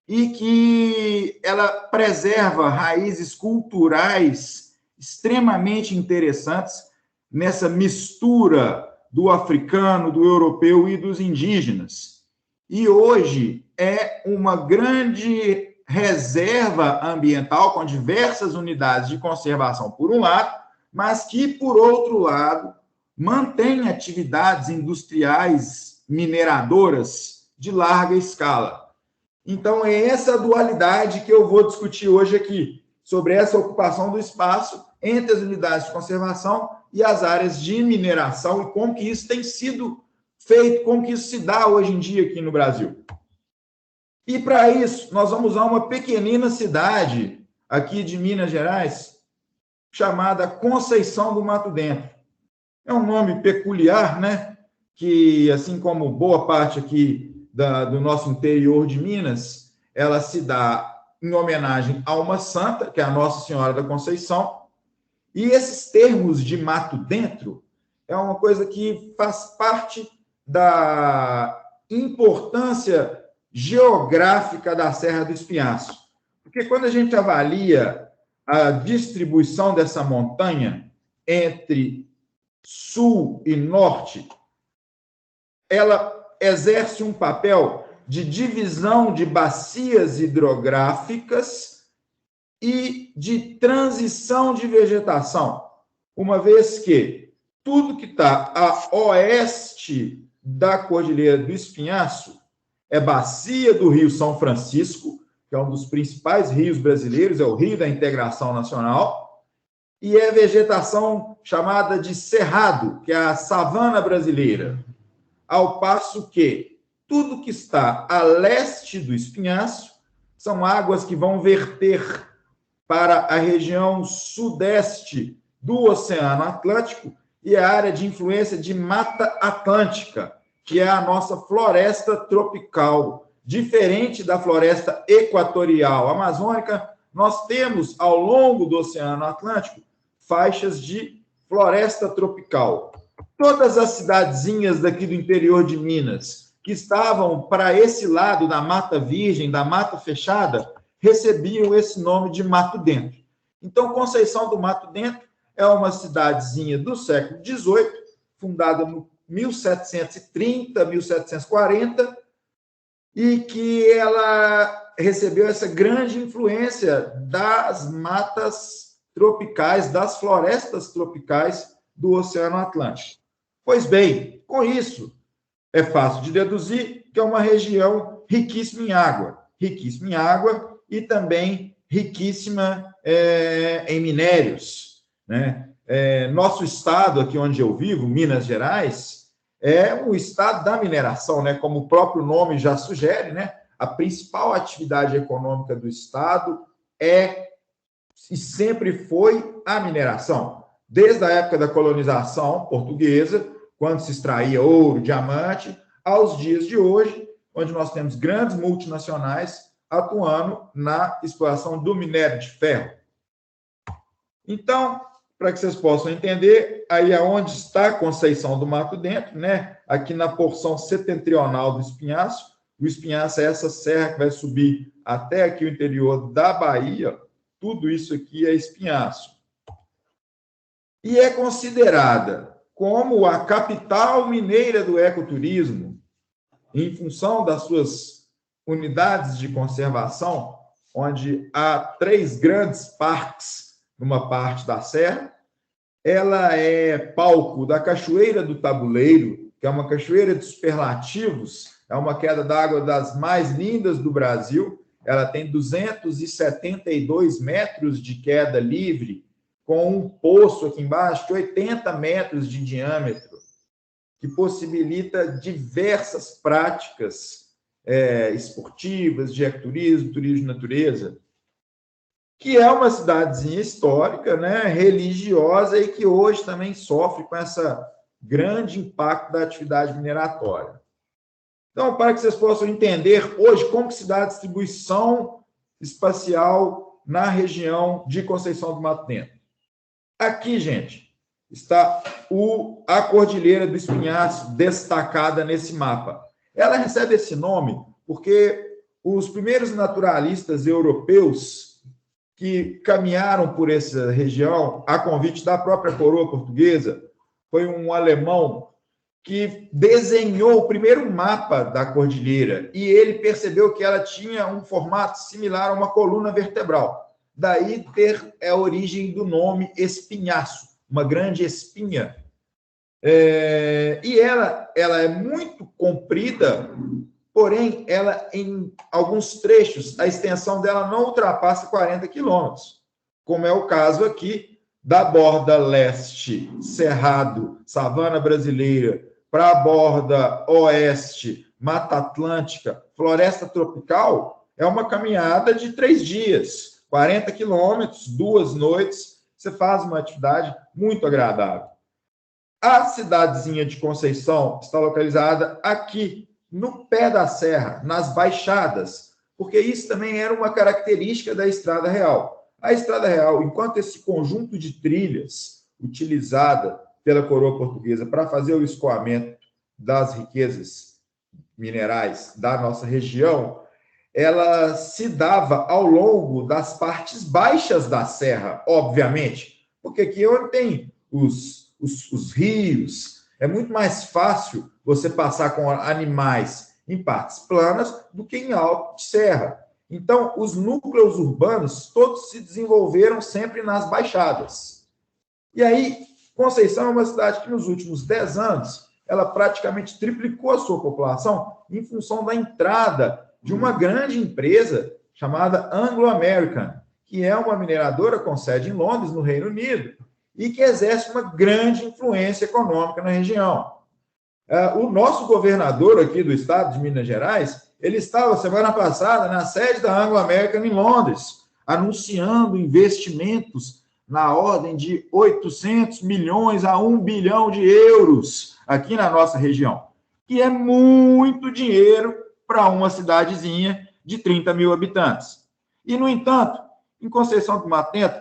e que ela preserva raízes culturais extremamente interessantes nessa mistura do africano, do europeu e dos indígenas. E hoje é uma grande reserva ambiental com diversas unidades de conservação, por um lado, mas que, por outro lado, mantém atividades industriais mineradoras de larga escala. Então, é essa dualidade que eu vou discutir hoje aqui, sobre essa ocupação do espaço entre as unidades de conservação e as áreas de mineração, e como que isso tem sido feito como que isso se dá hoje em dia aqui no Brasil. E, para isso, nós vamos usar uma pequenina cidade aqui de Minas Gerais, chamada Conceição do Mato Dentro. É um nome peculiar, né? Que, assim como boa parte aqui do nosso interior de Minas, ela se dá em homenagem a uma santa, que é a Nossa Senhora da Conceição. E esses termos de Mato Dentro é uma coisa que faz parte da importância geográfica da Serra do Espinhaço. Porque quando a gente avalia a distribuição dessa montanha entre sul e norte, ela exerce um papel de divisão de bacias hidrográficas e de transição de vegetação, uma vez que tudo que está a oeste da Cordilheira do Espinhaço é bacia do Rio São Francisco, que é um dos principais rios brasileiros, é o Rio da Integração Nacional, e é vegetação chamada de cerrado, que é a savana brasileira, ao passo que tudo que está a leste do Espinhaço são águas que vão verter para a região sudeste do Oceano Atlântico e a área de influência de Mata Atlântica, que é a nossa floresta tropical. Diferente da floresta equatorial amazônica, nós temos, ao longo do Oceano Atlântico, faixas de floresta tropical. Todas as cidadezinhas daqui do interior de Minas, que estavam para esse lado da Mata Virgem, da Mata Fechada, recebiam esse nome de Mato Dentro. Então, Conceição do Mato Dentro é uma cidadezinha do século XVIII, fundada no 1730, 1740, e que ela recebeu essa grande influência das matas tropicais, das florestas tropicais do Oceano Atlântico. Pois bem, com isso, é fácil de deduzir que é uma região riquíssima em água e também riquíssima em minérios, né? Nosso estado, aqui onde eu vivo, Minas Gerais, é um estado da mineração, né? Como o próprio nome já sugere, né? A principal atividade econômica do estado é e sempre foi a mineração. Desde a época da colonização portuguesa, quando se extraía ouro, diamante, aos dias de hoje, onde nós temos grandes multinacionais atuando na exploração do minério de ferro. Então, para que vocês possam entender, aí aonde está a Conceição do Mato Dentro, né? Aqui na porção setentrional do Espinhaço. O Espinhaço é essa serra que vai subir até aqui o interior da Bahia. Tudo isso aqui é Espinhaço. E é considerada como a capital mineira do ecoturismo, em função das suas unidades de conservação, onde há 3 grandes parques numa parte da serra. Ela é palco da Cachoeira do Tabuleiro, que é uma cachoeira de superlativos, é uma queda d'água das mais lindas do Brasil. Ela tem 272 metros de queda livre, com um poço aqui embaixo de 80 metros de diâmetro, que possibilita diversas práticas esportivas, de ecoturismo, turismo de natureza, que é uma cidadezinha histórica, né, religiosa, e que hoje também sofre com esse grande impacto da atividade mineratória. Então, para que vocês possam entender hoje como que se dá a distribuição espacial na região de Conceição do Mato Dentro. Aqui, gente, está a Cordilheira do Espinhaço destacada nesse mapa. Ela recebe esse nome porque os primeiros naturalistas europeus que caminharam por essa região, a convite da própria coroa portuguesa, foi um alemão que desenhou o primeiro mapa da cordilheira, e ele percebeu que ela tinha um formato similar a uma coluna vertebral. Daí ter a origem do nome espinhaço, uma grande espinha. E ela é muito comprida, porém, ela, em alguns trechos, a extensão dela não ultrapassa 40 quilômetros, como é o caso aqui da borda leste, Cerrado, Savana Brasileira, para a borda oeste, Mata Atlântica, floresta tropical, é uma caminhada de 3 dias, 40 quilômetros, 2 noites, você faz uma atividade muito agradável. A cidadezinha de Conceição está localizada aqui, no pé da serra, nas baixadas, porque isso também era uma característica da Estrada Real. A Estrada Real, enquanto esse conjunto de trilhas utilizada pela coroa portuguesa para fazer o escoamento das riquezas minerais da nossa região, ela se dava ao longo das partes baixas da serra, obviamente, porque aqui é onde tem os rios, é muito mais fácil você passar com animais em partes planas do que em alto de serra. Então, os núcleos urbanos todos se desenvolveram sempre nas baixadas. E aí, Conceição é uma cidade que nos últimos 10 anos, ela praticamente triplicou a sua população em função da entrada de uma grande empresa chamada Anglo American, que é uma mineradora com sede em Londres, no Reino Unido, e que exerce uma grande influência econômica na região. O nosso governador aqui do estado de Minas Gerais, ele estava semana passada na sede da Anglo American em Londres, anunciando investimentos na ordem de 800 milhões a 1 bilhão de euros aqui na nossa região, que é muito dinheiro para uma cidadezinha de 30 mil habitantes. E, no entanto, em Conceição do Mato Dentro,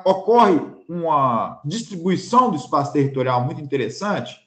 ocorre uma distribuição do espaço territorial muito interessante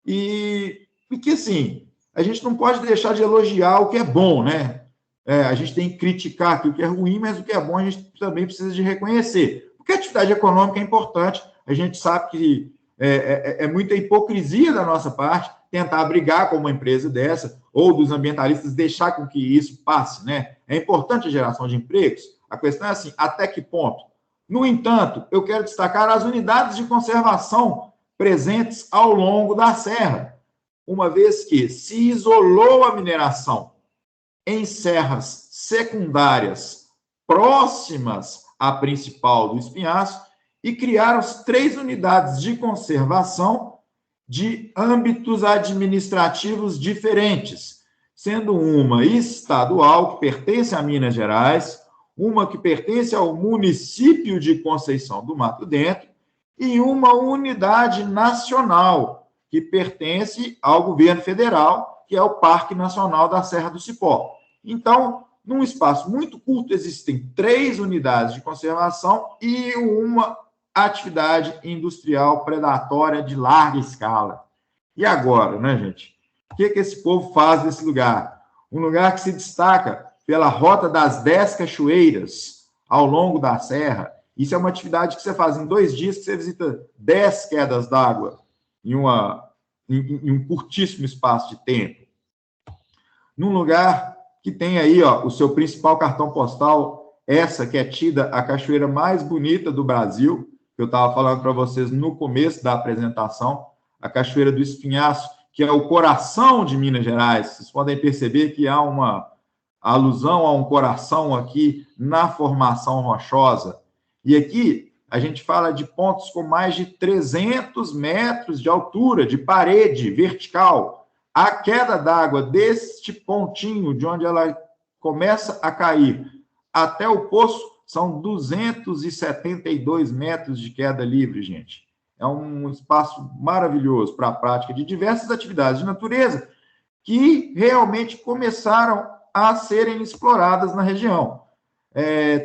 e que, assim, a gente não pode deixar de elogiar o que é bom, né? A gente tem que criticar aqui o que é ruim, mas o que é bom a gente também precisa de reconhecer. Porque a atividade econômica é importante, a gente sabe que é muita hipocrisia da nossa parte tentar brigar com uma empresa dessa, ou dos ambientalistas deixar com que isso passe, né? É importante a geração de empregos. A questão é assim, até que ponto? No entanto, eu quero destacar as unidades de conservação presentes ao longo da serra, uma vez que se isolou a mineração em serras secundárias próximas à principal do Espinhaço e criaram 3 unidades de conservação de âmbitos administrativos diferentes, sendo uma estadual, que pertence a Minas Gerais, uma que pertence ao município de Conceição do Mato Dentro e uma unidade nacional, que pertence ao governo federal, que é o Parque Nacional da Serra do Cipó. Então, num espaço muito curto, existem 3 unidades de conservação e uma atividade industrial predatória de larga escala. E agora, né, gente? O que esse povo faz nesse lugar? Um lugar que se destaca pela rota das 10 cachoeiras ao longo da serra. Isso é uma atividade que você faz em 2 dias, que você visita 10 quedas d'água em um curtíssimo espaço de tempo. Num lugar que tem aí, ó, o seu principal cartão postal, essa que é tida a cachoeira mais bonita do Brasil, que eu estava falando para vocês no começo da apresentação, a Cachoeira do Espinhaço, que é o coração de Minas Gerais. Vocês podem perceber que há uma alusão a um coração aqui na formação rochosa. E aqui a gente fala de pontos com mais de 300 metros de altura, de parede vertical. A queda d'água deste pontinho, de onde ela começa a cair, até o poço, são 272 metros de queda livre, gente. É um espaço maravilhoso para a prática de diversas atividades de natureza que realmente começaram a serem exploradas na região.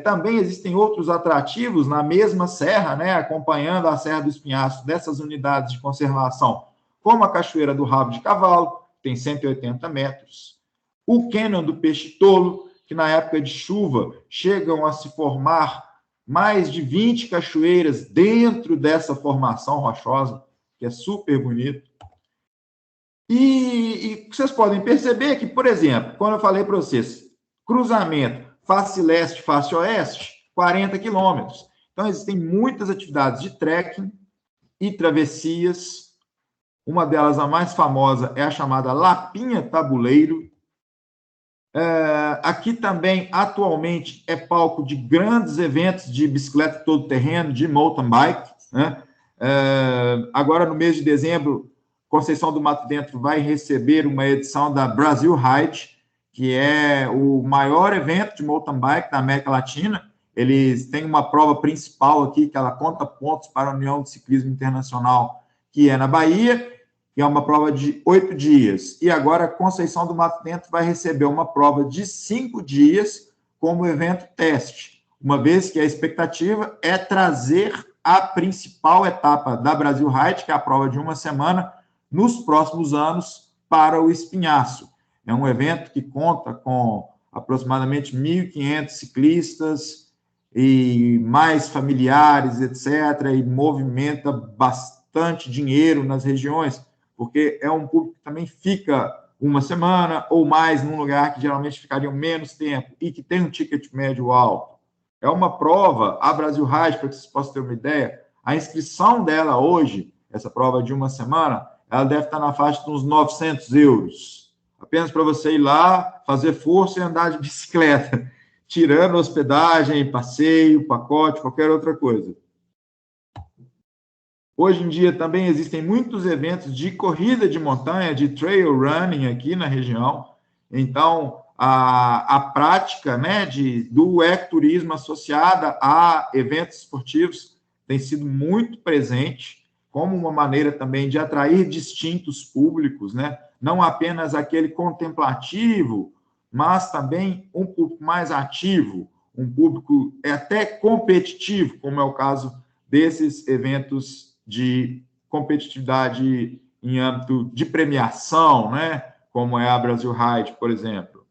Também existem outros atrativos na mesma serra, né, acompanhando a Serra do Espinhaço, dessas unidades de conservação, como a Cachoeira do Rabo de Cavalo, tem 180 metros. O Cânion do Peixe Tolo, que na época de chuva chegam a se formar mais de 20 cachoeiras dentro dessa formação rochosa, que é super bonito. E vocês podem perceber que, por exemplo, quando eu falei para vocês, cruzamento face leste, face oeste, 40 quilômetros. Então, existem muitas atividades de trekking e travessias. Uma delas, a mais famosa, é a chamada Lapinha Tabuleiro. Aqui também, atualmente, é palco de grandes eventos de bicicleta todo terreno, de mountain bike, né? Agora, no mês de dezembro, Conceição do Mato Dentro vai receber uma edição da Brasil Ride, que é o maior evento de mountain bike da América Latina. Eles têm uma prova principal aqui, que ela conta pontos para a União de Ciclismo Internacional, que é na Bahia, que é uma prova de 8 dias. E agora a Conceição do Mato Dentro vai receber uma prova de 5 dias como evento teste, uma vez que a expectativa é trazer a principal etapa da Brasil Ride, que é a prova de 1 semana, nos próximos anos para o Espinhaço. É um evento que conta com aproximadamente 1.500 ciclistas e mais familiares, etc., e movimenta bastante dinheiro nas regiões, porque é um público que também fica 1 semana ou mais num lugar que geralmente ficariam menos tempo e que tem um ticket médio alto. É uma prova, a Brasil Ride, para que vocês possam ter uma ideia, a inscrição dela hoje, essa prova de 1 semana, ela deve estar na faixa de uns 900 euros. Apenas para você ir lá, fazer força e andar de bicicleta, tirando hospedagem, passeio, pacote, qualquer outra coisa. Hoje em dia também existem muitos eventos de corrida de montanha, de trail running aqui na região. Então, a prática, né, do ecoturismo associada a eventos esportivos tem sido muito presente, como uma maneira também de atrair distintos públicos, né? Não apenas aquele contemplativo, mas também um público mais ativo, um público até competitivo, como é o caso desses eventos de competitividade em âmbito de premiação, né? Como é a Brasil Ride, por exemplo.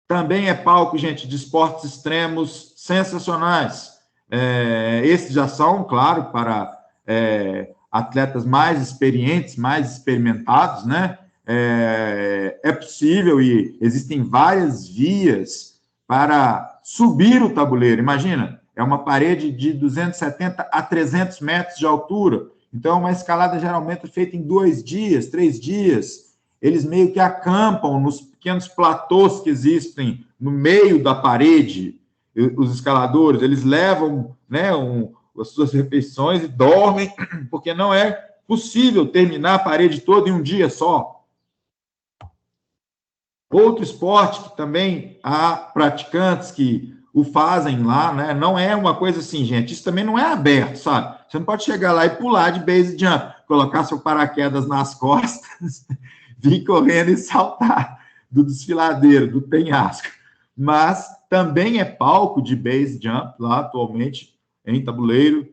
Também é palco, gente, de esportes extremos sensacionais. Esses já são, claro, para atletas mais experientes, mais experimentados, né? É possível e existem várias vias para subir o tabuleiro. Imagina, é uma parede de 270 a 300 metros de altura. Então, uma escalada geralmente é feita em 2 dias, 3 dias. Eles meio que acampam nos pequenos platôs que existem no meio da parede. Os escaladores, eles levam, né, as suas refeições e dormem, porque não é possível terminar a parede toda em um dia só. Outro esporte que também há praticantes que o fazem lá, né? Não é uma coisa assim, gente, isso também não é aberto, sabe? Você não pode chegar lá e pular de base jump, colocar seu paraquedas nas costas, vir correndo e saltar do desfiladeiro, do penhasco. Mas também é palco de base jump lá atualmente, em tabuleiro,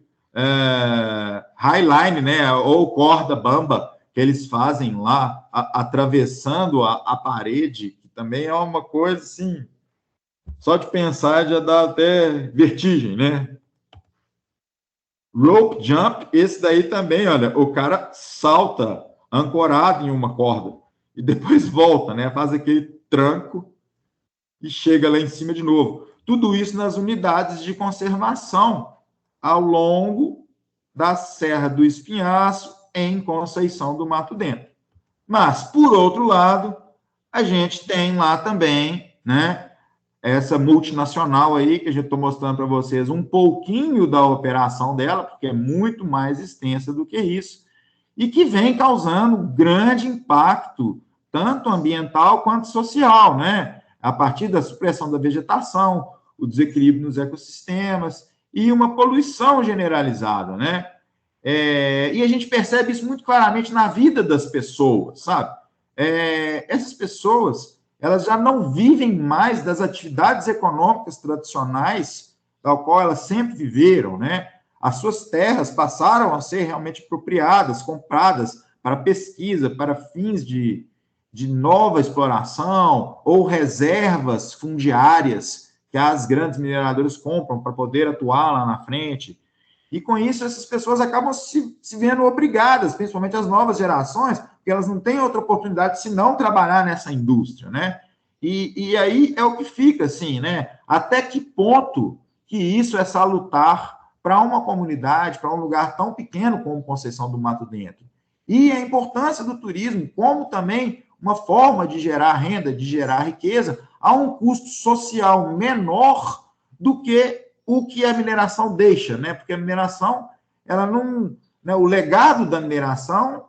highline, né, ou corda bamba, que eles fazem lá, atravessando a parede, que também é uma coisa, assim, só de pensar já dá até vertigem, né? Rope jump, esse daí também, olha, o cara salta ancorado em uma corda e depois volta, né, faz aquele tranco e chega lá em cima de novo. Tudo isso nas unidades de conservação ao longo da Serra do Espinhaço, em Conceição do Mato Dentro. Mas, por outro lado, a gente tem lá também, né, essa multinacional aí, que a gente estou mostrando para vocês um pouquinho da operação dela, porque é muito mais extensa do que isso, e que vem causando grande impacto, tanto ambiental quanto social, né? A partir da supressão da vegetação, o desequilíbrio nos ecossistemas e uma poluição generalizada, né? E a gente percebe isso muito claramente na vida das pessoas, sabe? Essas pessoas, elas já não vivem mais das atividades econômicas tradicionais, tal qual elas sempre viveram, né? As suas terras passaram a ser realmente apropriadas, compradas para pesquisa, para fins de nova exploração ou reservas fundiárias que as grandes mineradoras compram para poder atuar lá na frente. E, com isso, essas pessoas acabam se vendo obrigadas, principalmente as novas gerações, porque elas não têm outra oportunidade se não trabalhar nessa indústria, né? E aí é o que fica, assim, né? Até que ponto que isso é salutar para uma comunidade, para um lugar tão pequeno como Conceição do Mato Dentro? E a importância do turismo como também uma forma de gerar renda, de gerar riqueza, a um custo social menor do que o que a mineração deixa, né? Porque a mineração, ela não, né, o legado da mineração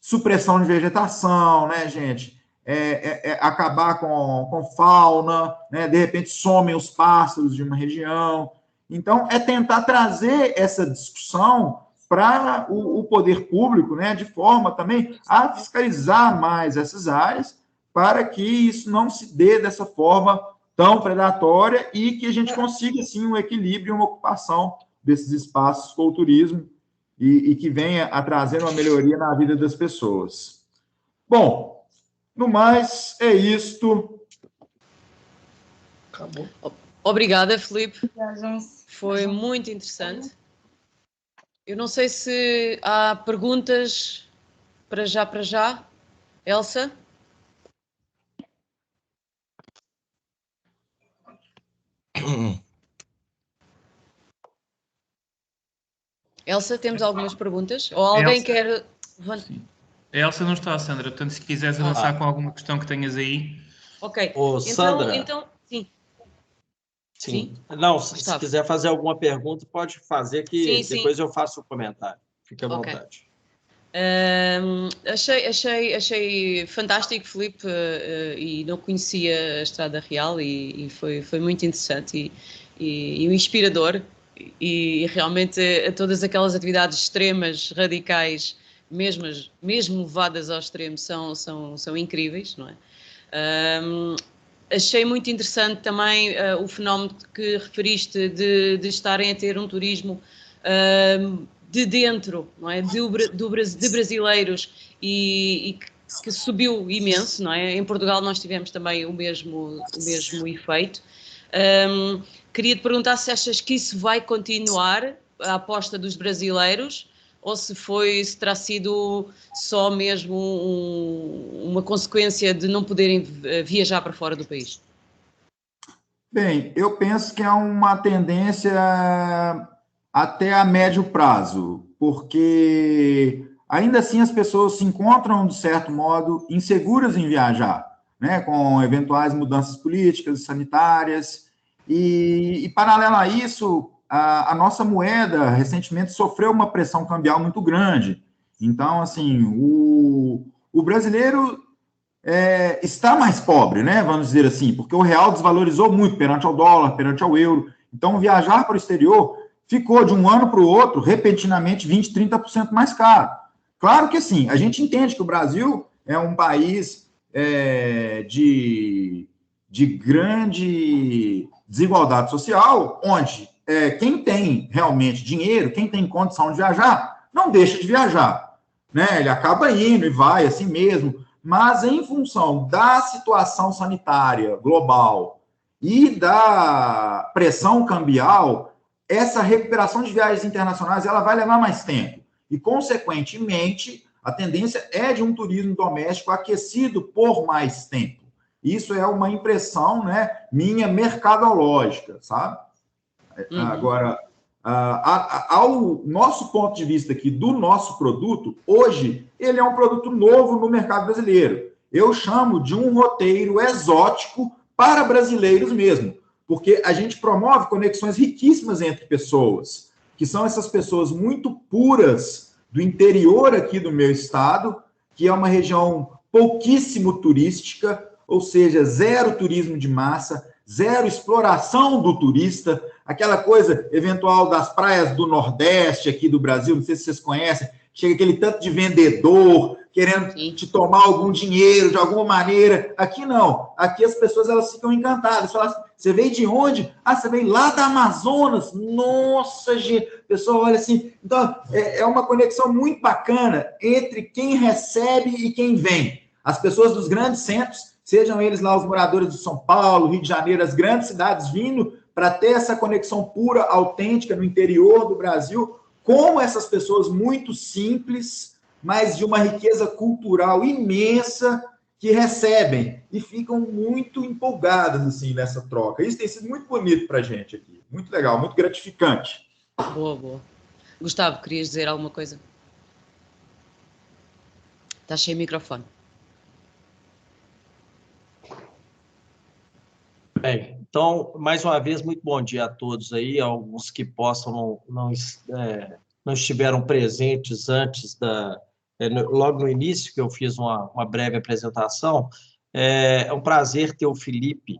supressão de vegetação, né, gente? Acabar com fauna, né? De repente somem os pássaros de uma região. Então, é tentar trazer essa discussão para o poder público, né, de forma também a fiscalizar mais essas áreas, para que isso não se dê dessa forma tão predatória e que a gente consiga, sim, um equilíbrio, uma ocupação desses espaços com o turismo e que venha a trazer uma melhoria na vida das pessoas. Bom, no mais, é isto. Acabou. Obrigada, Filipe. Foi muito interessante. Eu não sei se há perguntas para já. Elsa? Elsa, temos algumas perguntas? Ou alguém quer... Sim. A Elsa não está, Sandra, portanto, se quiseres avançar com alguma questão que tenhas aí. Ok. Sandra, então, sim. Sim. Não, se quiser fazer alguma pergunta, pode fazer, que depois eu faço o comentário. Fique à vontade. Achei fantástico, Filipe, e não conhecia a Estrada Real e foi muito interessante e inspirador. E realmente todas aquelas atividades extremas, radicais, mesmo levadas ao extremo, são incríveis, não é? Achei muito interessante também o fenómeno que referiste de estarem a ter um turismo de dentro, não é? De brasileiros e que subiu imenso, não é? Em Portugal nós tivemos também o mesmo efeito. Queria te perguntar se achas que isso vai continuar, a aposta dos brasileiros, ou se terá sido só mesmo uma consequência de não poderem viajar para fora do país? Bem, eu penso que é uma tendência até a médio prazo, porque ainda assim as pessoas se encontram, de certo modo, inseguras em viajar, né, com eventuais mudanças políticas, sanitárias, e paralelo a isso, a nossa moeda recentemente sofreu uma pressão cambial muito grande. Então, assim, o brasileiro está mais pobre, né? Vamos dizer assim, porque o real desvalorizou muito perante ao dólar, perante ao euro. Então, viajar para o exterior ficou de um ano para o outro, repentinamente, 20%, 30% mais caro. Claro que sim, a gente entende que o Brasil é um país de grande desigualdade social, onde quem tem realmente dinheiro, quem tem condição de viajar, não deixa de viajar, né? Ele acaba indo e vai assim mesmo, mas em função da situação sanitária global e da pressão cambial, essa recuperação de viagens internacionais ela vai levar mais tempo e, consequentemente, a tendência é de um turismo doméstico aquecido por mais tempo. Isso é uma impressão, né, minha mercadológica, sabe? Agora, ao nosso ponto de vista aqui do nosso produto, hoje, ele é um produto novo no mercado brasileiro. Eu chamo de um roteiro exótico para brasileiros mesmo, porque a gente promove conexões riquíssimas entre pessoas, que são essas pessoas muito puras do interior aqui do meu estado, que é uma região pouquíssimo turística, ou seja, zero turismo de massa, zero exploração do turista, aquela coisa eventual das praias do Nordeste aqui do Brasil, não sei se vocês conhecem, chega aquele tanto de vendedor querendo te tomar algum dinheiro de alguma maneira. Aqui não, aqui as pessoas elas ficam encantadas, falam assim, você veio de onde? Ah, você veio lá da Amazonas. Nossa, gente, o pessoal olha assim. Então, é uma conexão muito bacana entre quem recebe e quem vem. As pessoas dos grandes centros, sejam eles lá os moradores de São Paulo, Rio de Janeiro, as grandes cidades vindo para ter essa conexão pura, autêntica no interior do Brasil, com essas pessoas muito simples, mas de uma riqueza cultural imensa, que recebem e ficam muito empolgadas assim, nessa troca. Isso tem sido muito bonito para a gente aqui. Muito legal, muito gratificante. Boa, boa. Gustavo, querias dizer alguma coisa? Está cheio o microfone. Bem, então, mais uma vez, muito bom dia a todos aí, alguns que possam não não estiveram presentes antes logo no início, que eu fiz uma breve apresentação. É um prazer ter o Felipe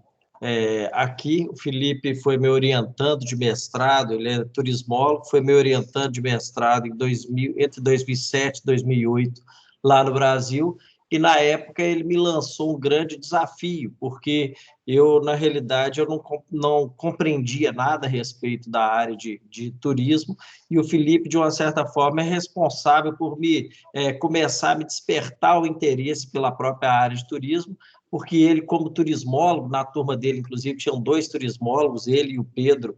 aqui. O Felipe foi meu orientando de mestrado, ele é turismólogo, foi meu orientando de mestrado entre 2007 e 2008, lá no Brasil, e na época ele me lançou um grande desafio, porque eu, na realidade, eu não compreendia nada a respeito da área de turismo, e o Felipe, de uma certa forma, é responsável por começar a me despertar o interesse pela própria área de turismo, porque ele, como turismólogo, na turma dele, inclusive, tinham 2 turismólogos, ele e o Pedro,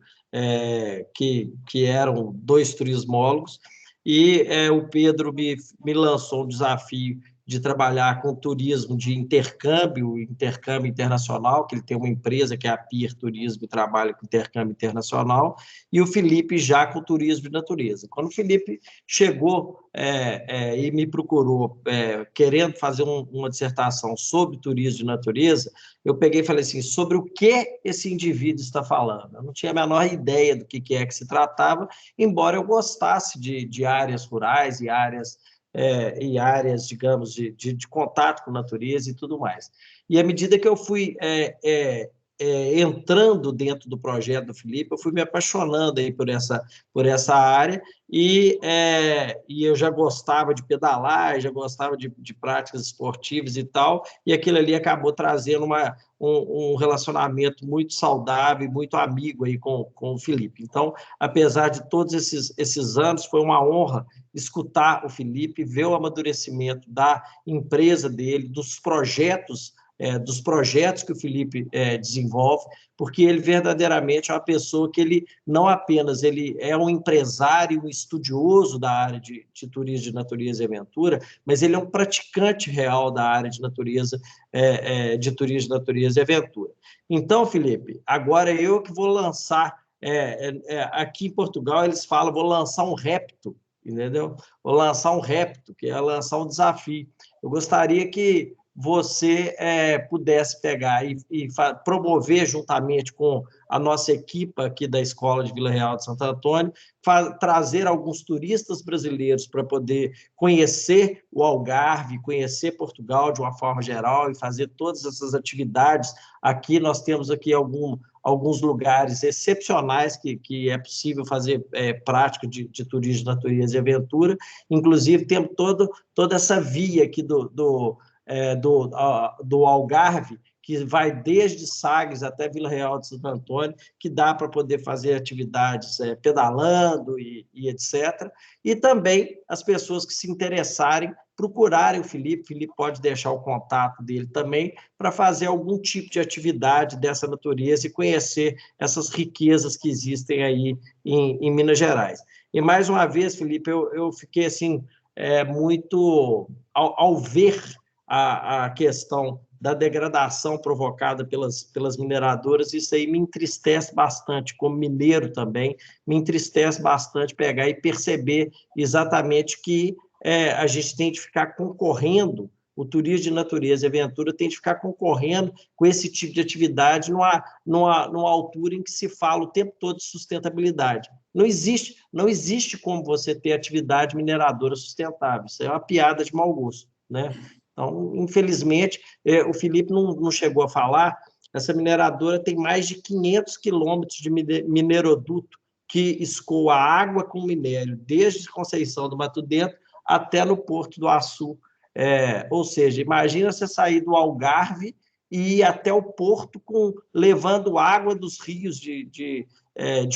que eram 2 turismólogos, e o Pedro me lançou um desafio de trabalhar com turismo de intercâmbio internacional, que ele tem uma empresa que é a Pier Turismo e trabalha com intercâmbio internacional, e o Felipe já com turismo de natureza. Quando o Felipe chegou e me procurou querendo fazer uma dissertação sobre turismo de natureza, eu peguei e falei assim, sobre o que esse indivíduo está falando? Eu não tinha a menor ideia do que é que se tratava, embora eu gostasse de áreas rurais e áreas, digamos, de contato com a natureza e tudo mais. E à medida que eu fui entrando dentro do projeto do Felipe, eu fui me apaixonando aí por essa área, e eu já gostava de pedalar, já gostava de práticas esportivas e tal, e aquilo ali acabou trazendo um relacionamento muito saudável, muito amigo aí com o Felipe. Então, apesar de todos esses anos, foi uma honra escutar o Felipe, ver o amadurecimento da empresa dele, dos projetos que o Felipe desenvolve, porque ele verdadeiramente é uma pessoa que ele não apenas ele é um empresário, um estudioso da área de turismo de natureza e aventura, mas ele é um praticante real da área de natureza, de turismo de natureza e aventura. Então, Felipe, agora eu que vou lançar, aqui em Portugal eles falam, vou lançar um repto, entendeu? Vou lançar um repto, que é lançar um desafio. Eu gostaria que você pudesse pegar e promover, juntamente com a nossa equipe aqui da Escola de Vila Real de Santo Antônio, trazer alguns turistas brasileiros para poder conhecer o Algarve, conhecer Portugal de uma forma geral e fazer todas essas atividades. Aqui nós temos aqui alguns lugares excepcionais que é possível fazer prática de turismo de natureza e aventura. Inclusive, temos toda essa via aqui do Algarve, que vai desde Sagres até Vila Real de Santo Antônio, que dá para poder fazer atividades pedalando e etc. E também as pessoas que se interessarem, procurarem o Felipe pode deixar o contato dele também, para fazer algum tipo de atividade dessa natureza e conhecer essas riquezas que existem aí em Minas Gerais. E, mais uma vez, Felipe, eu fiquei assim, muito, ao ver a questão da degradação provocada pelas mineradoras, isso aí me entristece bastante, como mineiro também, me entristece bastante pegar e perceber exatamente que a gente tem de ficar concorrendo, o turismo de natureza e aventura tem de ficar concorrendo com esse tipo de atividade numa altura em que se fala o tempo todo de sustentabilidade. Não existe como você ter atividade mineradora sustentável, isso é uma piada de mau gosto, né? Então, infelizmente, o Felipe não chegou a falar, essa mineradora tem mais de 500 quilômetros de mineroduto que escoa água com minério, desde Conceição do Mato Dentro até no Porto do Açu. Ou seja, imagina você sair do Algarve e ir até o Porto levando água dos rios de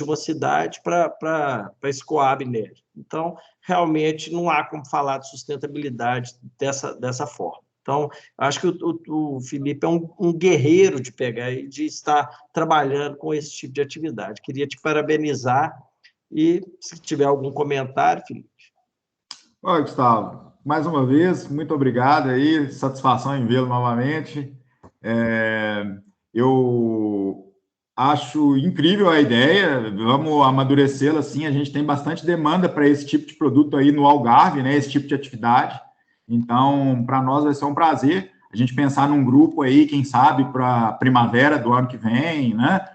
uma cidade para escoar minério. Então, realmente, não há como falar de sustentabilidade dessa forma. Então, acho que o Felipe é um guerreiro de pegar e de estar trabalhando com esse tipo de atividade. Queria te parabenizar e, se tiver algum comentário, Felipe. Oi, Gustavo. Mais uma vez, muito obrigado aí, satisfação em vê-lo novamente. Eu acho incrível a ideia, vamos amadurecê-la, sim, a gente tem bastante demanda para esse tipo de produto aí no Algarve, né, esse tipo de atividade, então, para nós vai ser um prazer a gente pensar num grupo aí, quem sabe, para primavera do ano que vem, né,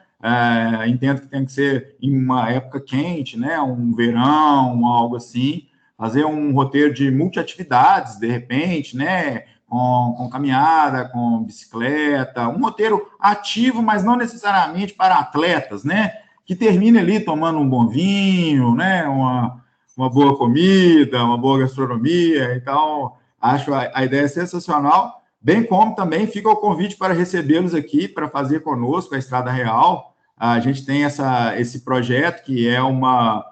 entendo que tem que ser em uma época quente, né, um verão, algo assim, fazer um roteiro de multiatividades, de repente, né, com caminhada, com bicicleta, um roteiro ativo, mas não necessariamente para atletas, né, que termine ali tomando um bom vinho, né, uma boa comida, uma boa gastronomia. Então, acho a ideia sensacional, bem como também fica o convite para recebê-los aqui, para fazer conosco a Estrada Real. A gente tem esse projeto que é uma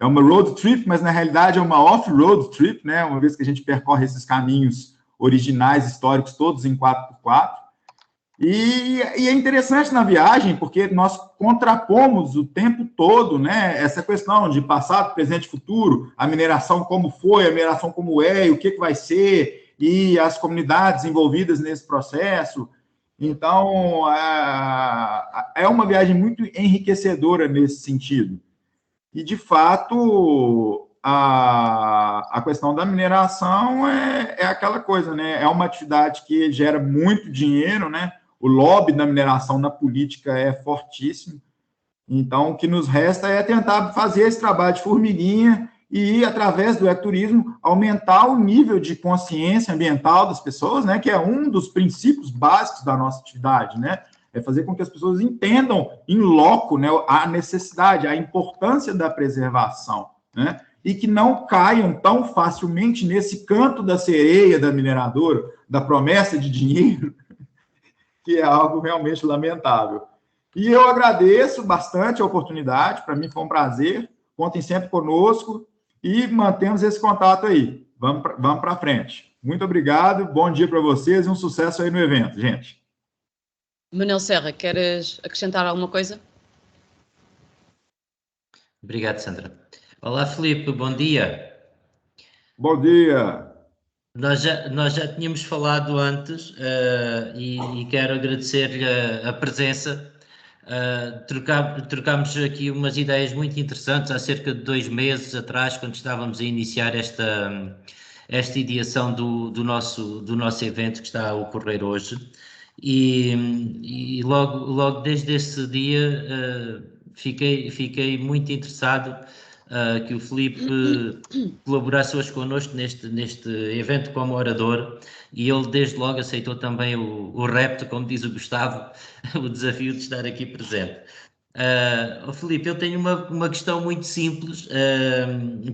road trip, mas na realidade é uma off-road trip, né, uma vez que a gente percorre esses caminhos originais, históricos, todos em 4x4. E é interessante na viagem, porque nós contrapomos o tempo todo, né, essa questão de passado, presente e futuro, a mineração como foi, a mineração como é, e o que vai ser, e as comunidades envolvidas nesse processo. Então, é uma viagem muito enriquecedora nesse sentido. E, de fato, a questão da mineração é aquela coisa, né, é uma atividade que gera muito dinheiro, né, o lobby da mineração na política é fortíssimo. Então, o que nos resta é tentar fazer esse trabalho de formiguinha e, através do ecoturismo, aumentar o nível de consciência ambiental das pessoas, né, que é um dos princípios básicos da nossa atividade, né, é fazer com que as pessoas entendam em loco, né, a necessidade, a importância da preservação, né, e que não caiam tão facilmente nesse canto da sereia da mineradora, da promessa de dinheiro, que é algo realmente lamentável. E eu agradeço bastante a oportunidade, para mim foi um prazer, contem sempre conosco e mantemos esse contato aí. Vamos para frente. Muito obrigado, bom dia para vocês e um sucesso aí no evento, gente. Manuel Serra, queres acrescentar alguma coisa? Obrigado, Sandra. Olá, Filipe, bom dia. Bom dia. Nós já tínhamos falado antes e quero agradecer-lhe a presença. Trocámos aqui umas ideias muito interessantes há cerca de 2 meses atrás, quando estávamos a iniciar esta ideação do nosso evento que está a ocorrer hoje. E logo desde esse dia fiquei muito interessado que o Filipe colaborasse hoje connosco neste evento como orador, e ele desde logo aceitou também o repto, como diz o Gustavo, o desafio de estar aqui presente. Filipe, eu tenho uma questão muito simples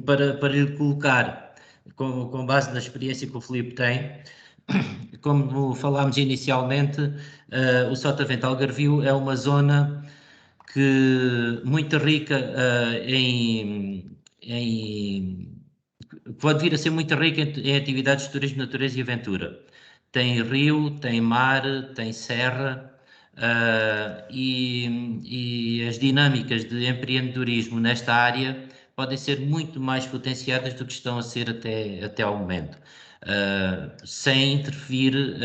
para lhe colocar, com base na experiência que o Filipe tem. Como falámos inicialmente, o Sotavento Algarvio é uma zona muito rica pode vir a ser muito rica em atividades de turismo, natureza e aventura. Tem rio, tem mar, tem serra, e as dinâmicas de empreendedorismo nesta área podem ser muito mais potenciadas do que estão a ser até ao momento. Sem interferir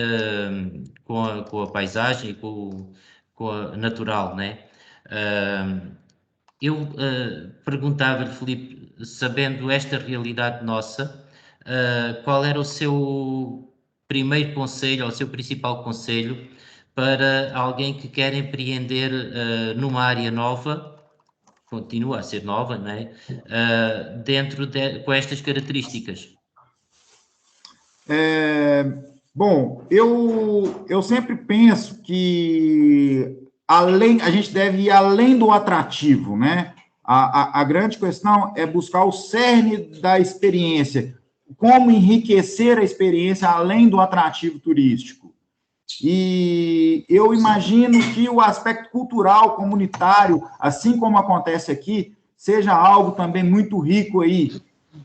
com a paisagem e com a natural, né? Eu perguntava-lhe, Filipe, sabendo esta realidade nossa, qual era o seu primeiro conselho, ou o seu principal conselho para alguém que quer empreender numa área nova, continua a ser nova, não é? Com estas características? Bom, eu sempre penso que a gente deve ir além do atrativo, né? A grande questão é buscar o cerne da experiência, como enriquecer a experiência além do atrativo turístico. E eu imagino que o aspecto cultural, comunitário, assim como acontece aqui, seja algo também muito rico aí,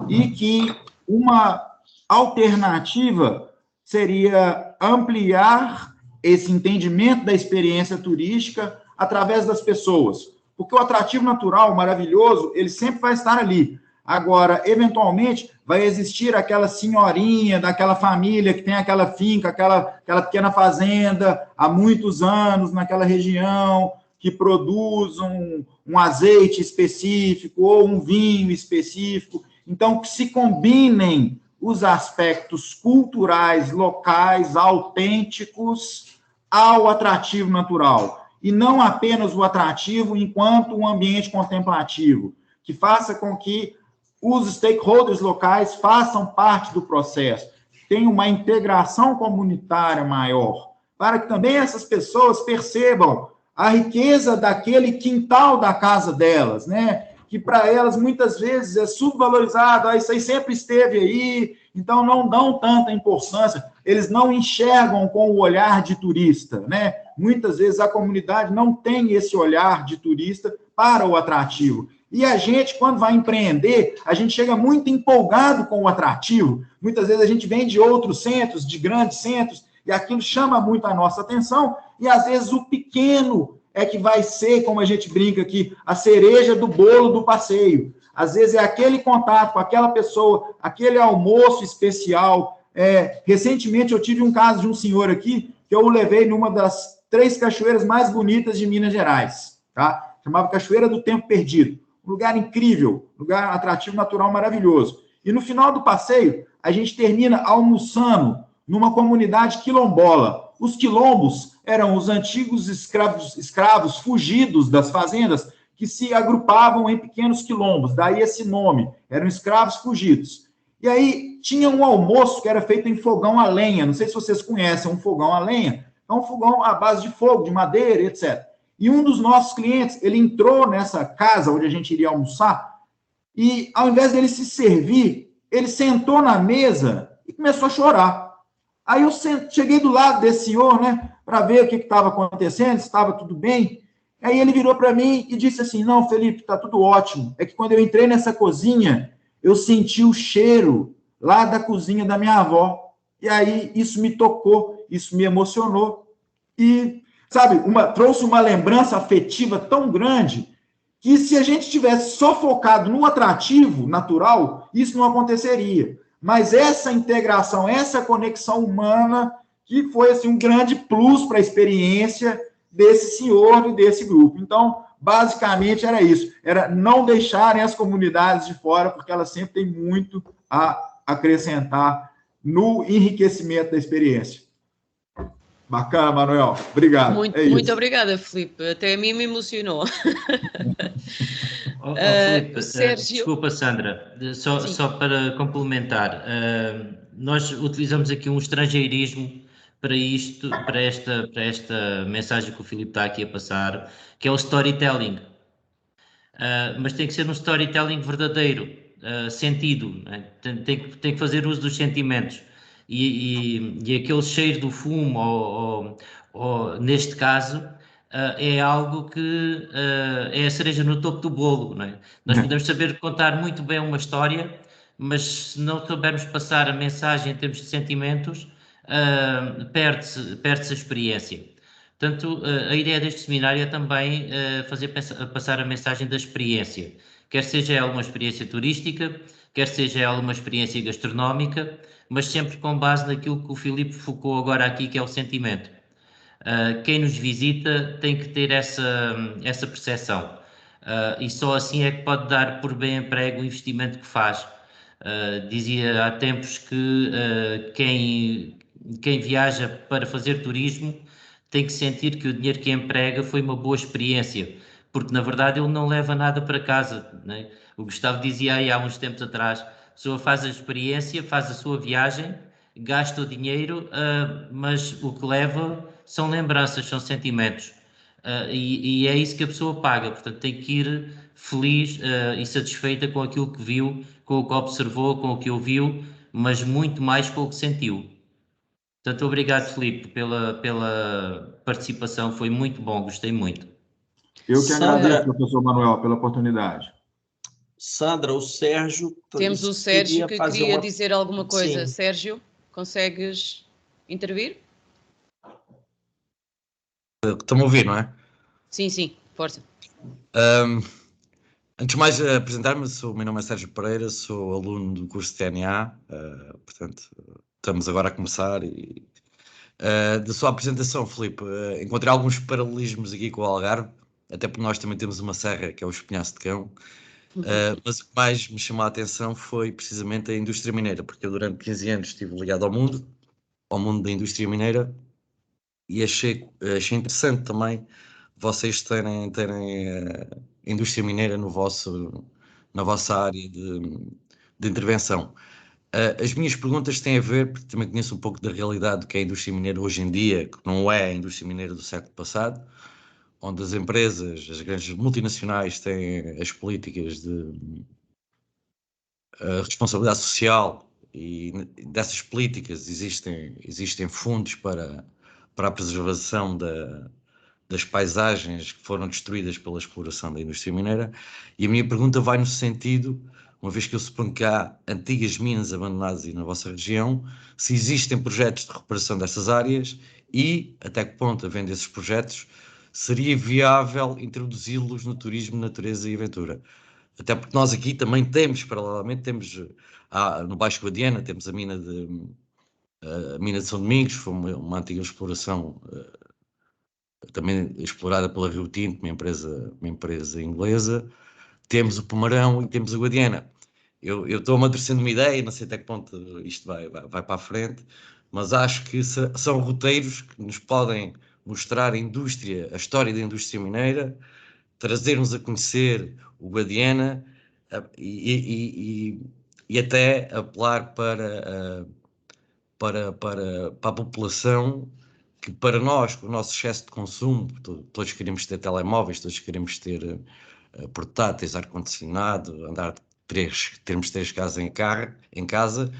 e que uma alternativa seria ampliar esse entendimento da experiência turística através das pessoas, porque o atrativo natural maravilhoso, ele sempre vai estar ali. Agora, eventualmente, vai existir aquela senhorinha daquela família que tem aquela finca, aquela pequena fazenda há muitos anos naquela região, que produz um azeite específico ou um vinho específico. Então, que se combinem os aspectos culturais, locais, autênticos, ao atrativo natural. e não apenas o atrativo enquanto um ambiente contemplativo, que faça com que os stakeholders locais façam parte do processo, tenha uma integração comunitária maior, para que também essas pessoas percebam a riqueza daquele quintal da casa delas, né? Que para elas muitas vezes é subvalorizado, isso aí sempre esteve aí, então não dão tanta importância, eles não enxergam com o olhar de turista, né? Muitas vezes a comunidade não tem esse olhar de turista para o atrativo. E a gente, quando vai empreender, a gente chega muito empolgado com o atrativo. Muitas vezes a gente vem de outros centros, de grandes centros, e aquilo chama muito a nossa atenção, e às vezes o pequeno é que vai ser, como a gente brinca aqui, a cereja do bolo do passeio. Às vezes é aquele contato com aquela pessoa, aquele almoço especial. Recentemente eu tive um caso de um senhor aqui, que eu o levei numa das 3 cachoeiras mais bonitas de Minas Gerais, tá? Chamava Cachoeira do Tempo Perdido. Um lugar incrível, lugar atrativo natural maravilhoso. E no final do passeio, a gente termina almoçando numa comunidade quilombola. Os quilombos eram os antigos escravos fugidos das fazendas que se agrupavam em pequenos quilombos, daí esse nome, eram escravos fugidos. E aí tinha um almoço que era feito em fogão a lenha, não sei se vocês conhecem um fogão a lenha, é um fogão à base de fogo, de madeira, etc. E um dos nossos clientes, ele entrou nessa casa onde a gente iria almoçar, e ao invés dele se servir, ele sentou na mesa e começou a chorar. Aí eu cheguei do lado desse senhor, né, para ver o que estava acontecendo, se estava tudo bem. Aí ele virou para mim e disse assim, não, Felipe, está tudo ótimo. É que quando eu entrei nessa cozinha, eu senti o cheiro lá da cozinha da minha avó. E aí isso me tocou, isso me emocionou. E, sabe, trouxe uma lembrança afetiva tão grande que se a gente tivesse só focado no atrativo natural, isso não aconteceria. Mas essa integração, essa conexão humana, que foi assim, um grande plus para a experiência desse senhor e desse grupo. Então, basicamente era isso, era não deixarem as comunidades de fora, porque elas sempre têm muito a acrescentar no enriquecimento da experiência. Bacana, Manuel. Obrigado. Muito obrigada, Filipe. Até a mim me emocionou. Filipe, Sérgio... Desculpa, Sandra, só para complementar. Nós utilizamos aqui um estrangeirismo para isto, para esta mensagem que o Filipe está aqui a passar, que é o storytelling. Mas tem que ser um storytelling verdadeiro, sentido, né? Tem que fazer uso dos sentimentos. E aquele cheiro do fumo, ou neste caso, é algo que é a cereja no topo do bolo. Não é? Nós podemos saber contar muito bem uma história, mas se não soubermos passar a mensagem em termos de sentimentos, perde-se a experiência. Portanto, a ideia deste seminário é também fazer passar a mensagem da experiência, quer seja ela uma experiência turística, quer seja ela uma experiência gastronómica, mas sempre com base naquilo que o Filipe focou agora aqui, que é o sentimento. Quem nos visita tem que ter essa percepção, e só assim é que pode dar por bem emprego o investimento que faz. Dizia há tempos que quem viaja para fazer turismo tem que sentir que o dinheiro que emprega foi uma boa experiência, porque na verdade ele não leva nada para casa, né? O Gustavo dizia aí há uns tempos atrás, a pessoa faz a experiência, faz a sua viagem, gasta o dinheiro, mas o que leva são lembranças, são sentimentos, e é isso que a pessoa paga. Portanto tem que ir feliz e satisfeita com aquilo que viu, com o que observou, com o que ouviu, mas muito mais com o que sentiu. Portanto, obrigado, Filipe, pela participação, foi muito bom, gostei muito. Eu que agradeço, professor Manuel, pela oportunidade. Sandra, o Sérgio... Temos o Sérgio que queria dizer alguma coisa. Sim. Sérgio, consegues intervir? Estão-me a ouvir, não é? Sim, força. Antes de mais, apresentar-me, o meu nome é Sérgio Pereira, sou aluno do curso de TNA, portanto, estamos agora a começar. Da sua apresentação, Filipe, encontrei alguns paralelismos aqui com o Algarve, até porque nós também temos uma serra, que é o Espinhaço de Cão, mas o que mais me chamou a atenção foi precisamente a indústria mineira, porque eu durante 15 anos estive ligado ao mundo da indústria mineira, e achei interessante também vocês terem indústria mineira na vossa área de intervenção. As minhas perguntas têm a ver, porque também conheço um pouco da realidade do que é a indústria mineira hoje em dia, que não é a indústria mineira do século passado, onde as empresas, as grandes multinacionais têm as políticas de responsabilidade social, e dessas políticas existem fundos para a preservação das paisagens que foram destruídas pela exploração da indústria mineira. E a minha pergunta vai no sentido, uma vez que eu suponho que há antigas minas abandonadas na vossa região, se existem projetos de recuperação dessas áreas e, até que ponto, havendo esses projetos, seria viável introduzi-los no turismo, natureza e aventura. Até porque nós aqui também temos, paralelamente, no Baixo Guadiana, temos a mina de São Domingos, foi uma antiga exploração, também explorada pela Rio Tinto, uma empresa inglesa. Temos o Pomarão e temos a Guadiana. Eu estou amadurecendo uma ideia, não sei até que ponto isto vai para a frente, mas acho que são roteiros que nos podem mostrar a história da indústria mineira, trazer-nos a conhecer o Guadiana e até apelar para a população, que para nós, com o nosso excesso de consumo, todos queremos ter telemóveis, todos queremos ter portáteis, ar-condicionado, termos 3 casas em casa,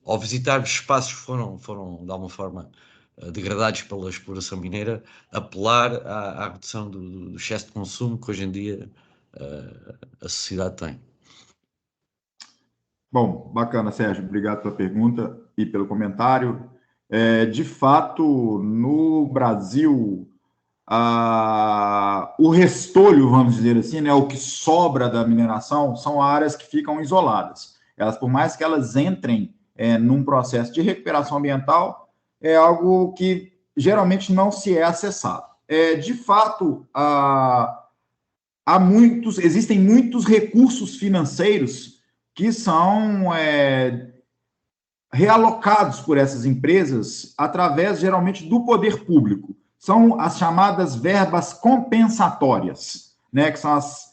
ao visitarmos espaços que foram de alguma forma degradados pela exploração mineira, apelar à redução do excesso de consumo que hoje em dia a sociedade tem. Bom, bacana, Sérgio. Obrigado pela pergunta e pelo comentário. De fato, no Brasil, o restolho, vamos dizer assim, né, o que sobra da mineração, são áreas que ficam isoladas. Elas, por mais que elas entrem num processo de recuperação ambiental, é algo que geralmente não se é acessado. De fato, existem muitos recursos financeiros que são realocados por essas empresas através, geralmente, do poder público. São as chamadas verbas compensatórias, né, que são as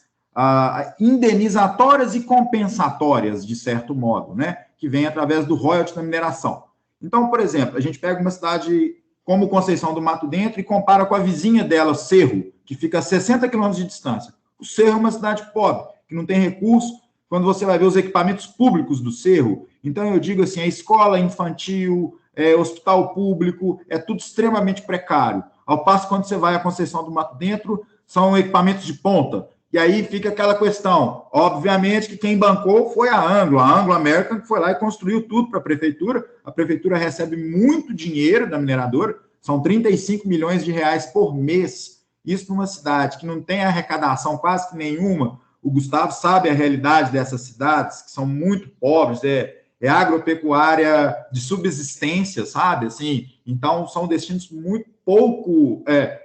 indenizatórias e compensatórias, de certo modo, né, que vêm através do royalty da mineração. Então, por exemplo, a gente pega uma cidade como Conceição do Mato Dentro e compara com a vizinha dela, Cerro, que fica a 60 quilômetros de distância. O Cerro é uma cidade pobre, que não tem recurso. Quando você vai ver os equipamentos públicos do Cerro, então eu digo assim, a escola infantil, hospital público, é tudo extremamente precário. Ao passo, quando você vai à Conceição do Mato Dentro, são equipamentos de ponta. E aí fica aquela questão, obviamente que quem bancou foi a Anglo American, que foi lá e construiu tudo para a prefeitura recebe muito dinheiro da mineradora, são 35 milhões de reais por mês, isso numa cidade que não tem arrecadação quase que nenhuma. O Gustavo sabe a realidade dessas cidades, que são muito pobres, é agropecuária de subsistência, sabe? Assim, então, são destinos muito pouco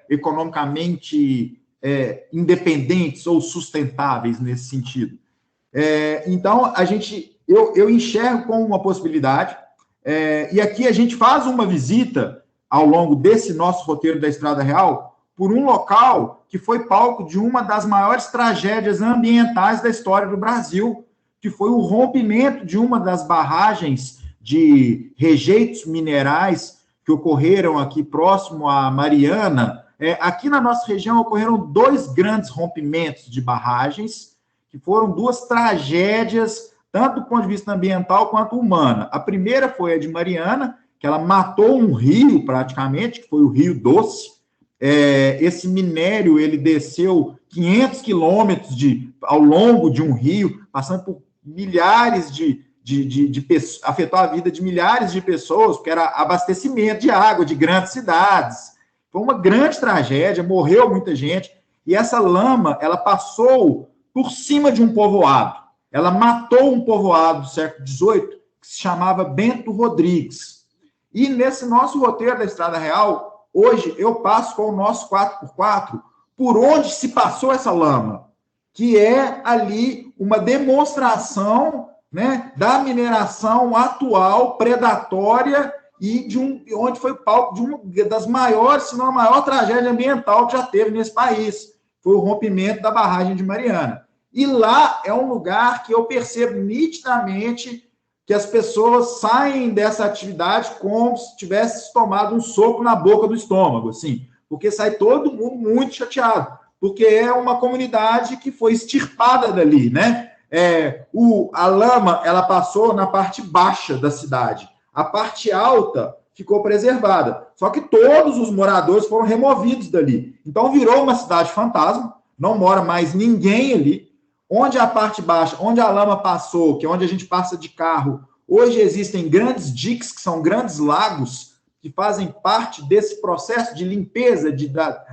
economicamente independentes ou sustentáveis nesse sentido. Então, eu enxergo como uma possibilidade, e aqui a gente faz uma visita ao longo desse nosso roteiro da Estrada Real por um local que foi palco de uma das maiores tragédias ambientais da história do Brasil, que foi o rompimento de uma das barragens de rejeitos minerais que ocorreram aqui próximo à Mariana. Aqui na nossa região ocorreram 2 grandes rompimentos de barragens, que foram 2 tragédias, tanto do ponto de vista ambiental quanto humana. A primeira foi a de Mariana, que ela matou um rio praticamente, que foi o Rio Doce. Esse minério, ele desceu 500 quilômetros ao longo de um rio, passando por milhares de pessoas, afetou a vida de milhares de pessoas, porque era abastecimento de água de grandes cidades. Foi uma grande tragédia, morreu muita gente, e essa lama, ela passou por cima de um povoado. Ela matou um povoado do século XVIII, que se chamava Bento Rodrigues. E nesse nosso roteiro da Estrada Real, hoje eu passo com o nosso 4x4 por onde se passou essa lama, que é ali uma demonstração, né, da mineração atual, predatória e onde foi palco de uma das maiores, se não a maior tragédia ambiental que já teve nesse país. Foi o rompimento da barragem de Mariana. E lá é um lugar que eu percebo nitidamente que as pessoas saem dessa atividade como se tivesse tomado um soco na boca do estômago, assim, porque sai todo mundo muito chateado, porque é uma comunidade que foi extirpada dali, né? A lama, ela passou na parte baixa da cidade, a parte alta ficou preservada, só que todos os moradores foram removidos dali, então virou uma cidade fantasma, não mora mais ninguém ali. Onde a parte baixa, onde a lama passou, que é onde a gente passa de carro, hoje existem grandes diques, que são grandes lagos, que fazem parte desse processo de limpeza,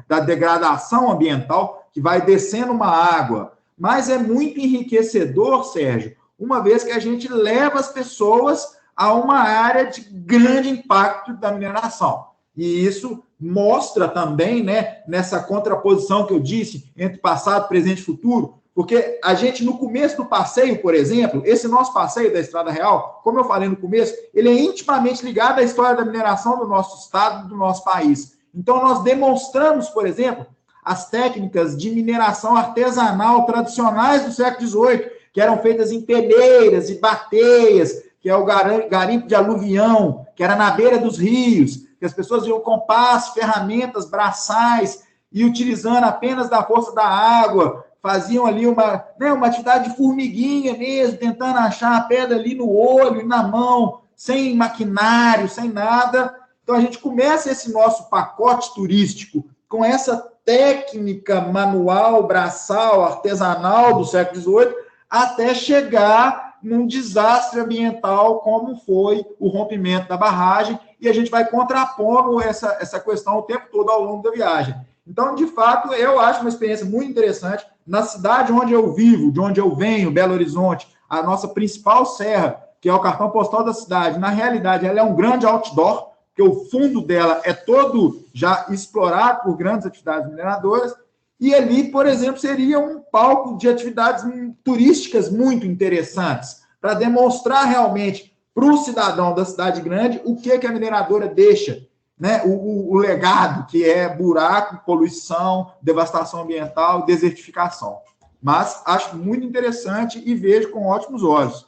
da degradação ambiental, que vai descendo uma água. Mas é muito enriquecedor, Sérgio, uma vez que a gente leva as pessoas a uma área de grande impacto da mineração. E isso mostra também, né, nessa contraposição que eu disse entre passado, presente e futuro, porque a gente, no começo do passeio, por exemplo, esse nosso passeio da Estrada Real, como eu falei no começo, ele é intimamente ligado à história da mineração do nosso estado, do nosso país. Então, nós demonstramos, por exemplo, as técnicas de mineração artesanal tradicionais do século XVIII, que eram feitas em peneiras e bateias, que é o garimpo de aluvião, que era na beira dos rios, que as pessoas iam com pás, ferramentas, braçais, e utilizando apenas da força da água, faziam ali uma atividade de formiguinha mesmo, tentando achar a pedra ali no olho, na mão, sem maquinário, sem nada. Então, a gente começa esse nosso pacote turístico com essa técnica manual, braçal, artesanal do século XVIII, até chegar num desastre ambiental como foi o rompimento da barragem, e a gente vai contrapondo essa questão o tempo todo ao longo da viagem. Então, de fato, eu acho uma experiência muito interessante. Na cidade onde eu vivo, de onde eu venho, Belo Horizonte, a nossa principal serra, que é o cartão postal da cidade, na realidade, ela é um grande outdoor, porque o fundo dela é todo já explorado por grandes atividades mineradoras, e ali, por exemplo, seria um palco de atividades turísticas muito interessantes, para demonstrar realmente para o cidadão da cidade grande o que a mineradora deixa, né, o legado, que é buraco, poluição, devastação ambiental, desertificação. Mas acho muito interessante e vejo com ótimos olhos.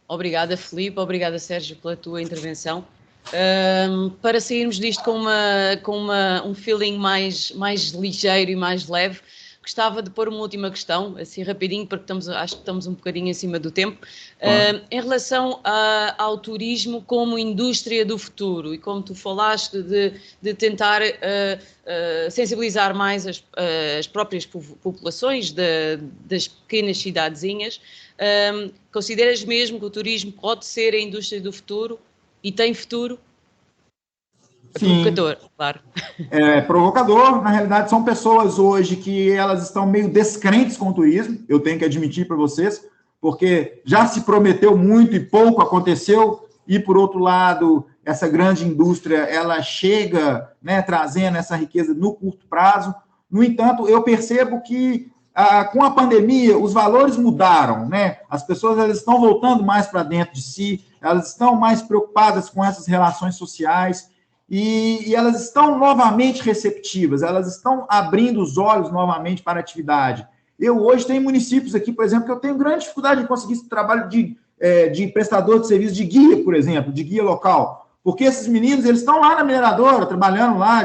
Obrigada, Filipe. Obrigada, Sérgio, pela tua intervenção. Para sairmos disto com um feeling mais ligeiro e mais leve, gostava de pôr uma última questão, assim rapidinho, porque acho que estamos um bocadinho acima do tempo, em relação ao turismo como indústria do futuro, e como tu falaste de tentar sensibilizar mais as próprias populações das pequenas cidadezinhas. Consideras mesmo que o turismo pode ser a indústria do futuro e tem futuro? Sim. Provocador, claro. É provocador. Na realidade, são pessoas hoje que elas estão meio descrentes com o turismo, eu tenho que admitir para vocês, porque já se prometeu muito e pouco aconteceu, e, por outro lado, essa grande indústria, ela chega, né, trazendo essa riqueza no curto prazo. No entanto, eu percebo que, com a pandemia, os valores mudaram, né? As pessoas elas estão voltando mais para dentro de si, elas estão mais preocupadas com essas relações sociais, e elas estão novamente receptivas, elas estão abrindo os olhos novamente para a atividade. Eu hoje tenho municípios aqui, por exemplo, que eu tenho grande dificuldade de conseguir esse trabalho de prestador de serviço de guia, por exemplo, de guia local, porque esses meninos, eles estão lá na mineradora, trabalhando lá,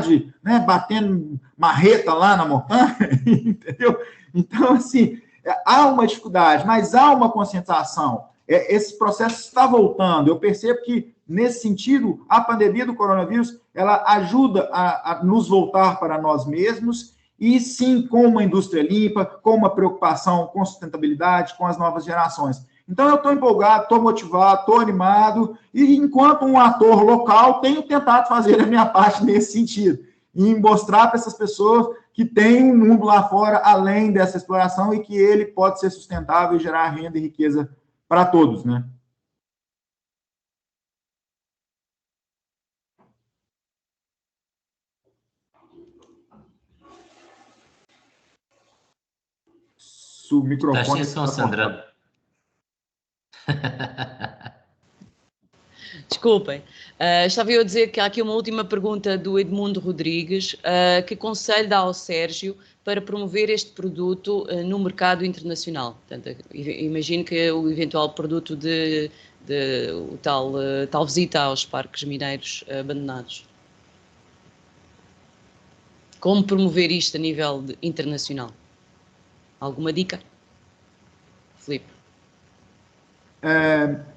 batendo marreta lá na montanha, entendeu? Então, assim, há uma dificuldade, mas há uma conscientização. Esse processo está voltando. Eu percebo que, nesse sentido, a pandemia do coronavírus, ela ajuda a nos voltar para nós mesmos, e sim, com uma indústria limpa, com uma preocupação com sustentabilidade, com as novas gerações. Então, eu estou empolgado, estou motivado, estou animado, e enquanto um ator local, tenho tentado fazer a minha parte nesse sentido, e mostrar para essas pessoas que tem um mundo lá fora, além dessa exploração, e que ele pode ser sustentável e gerar renda e riqueza para todos, né? O microfone... Estás sem som, Sandra. Desculpem. Estava eu a dizer que há aqui uma última pergunta do Edmundo Rodrigues. Que conselho dá ao Sérgio para promover este produto no mercado internacional? Portanto, imagino que o eventual produto de tal visita aos parques mineiros abandonados. Como promover isto a nível internacional? Alguma dica? Filipe.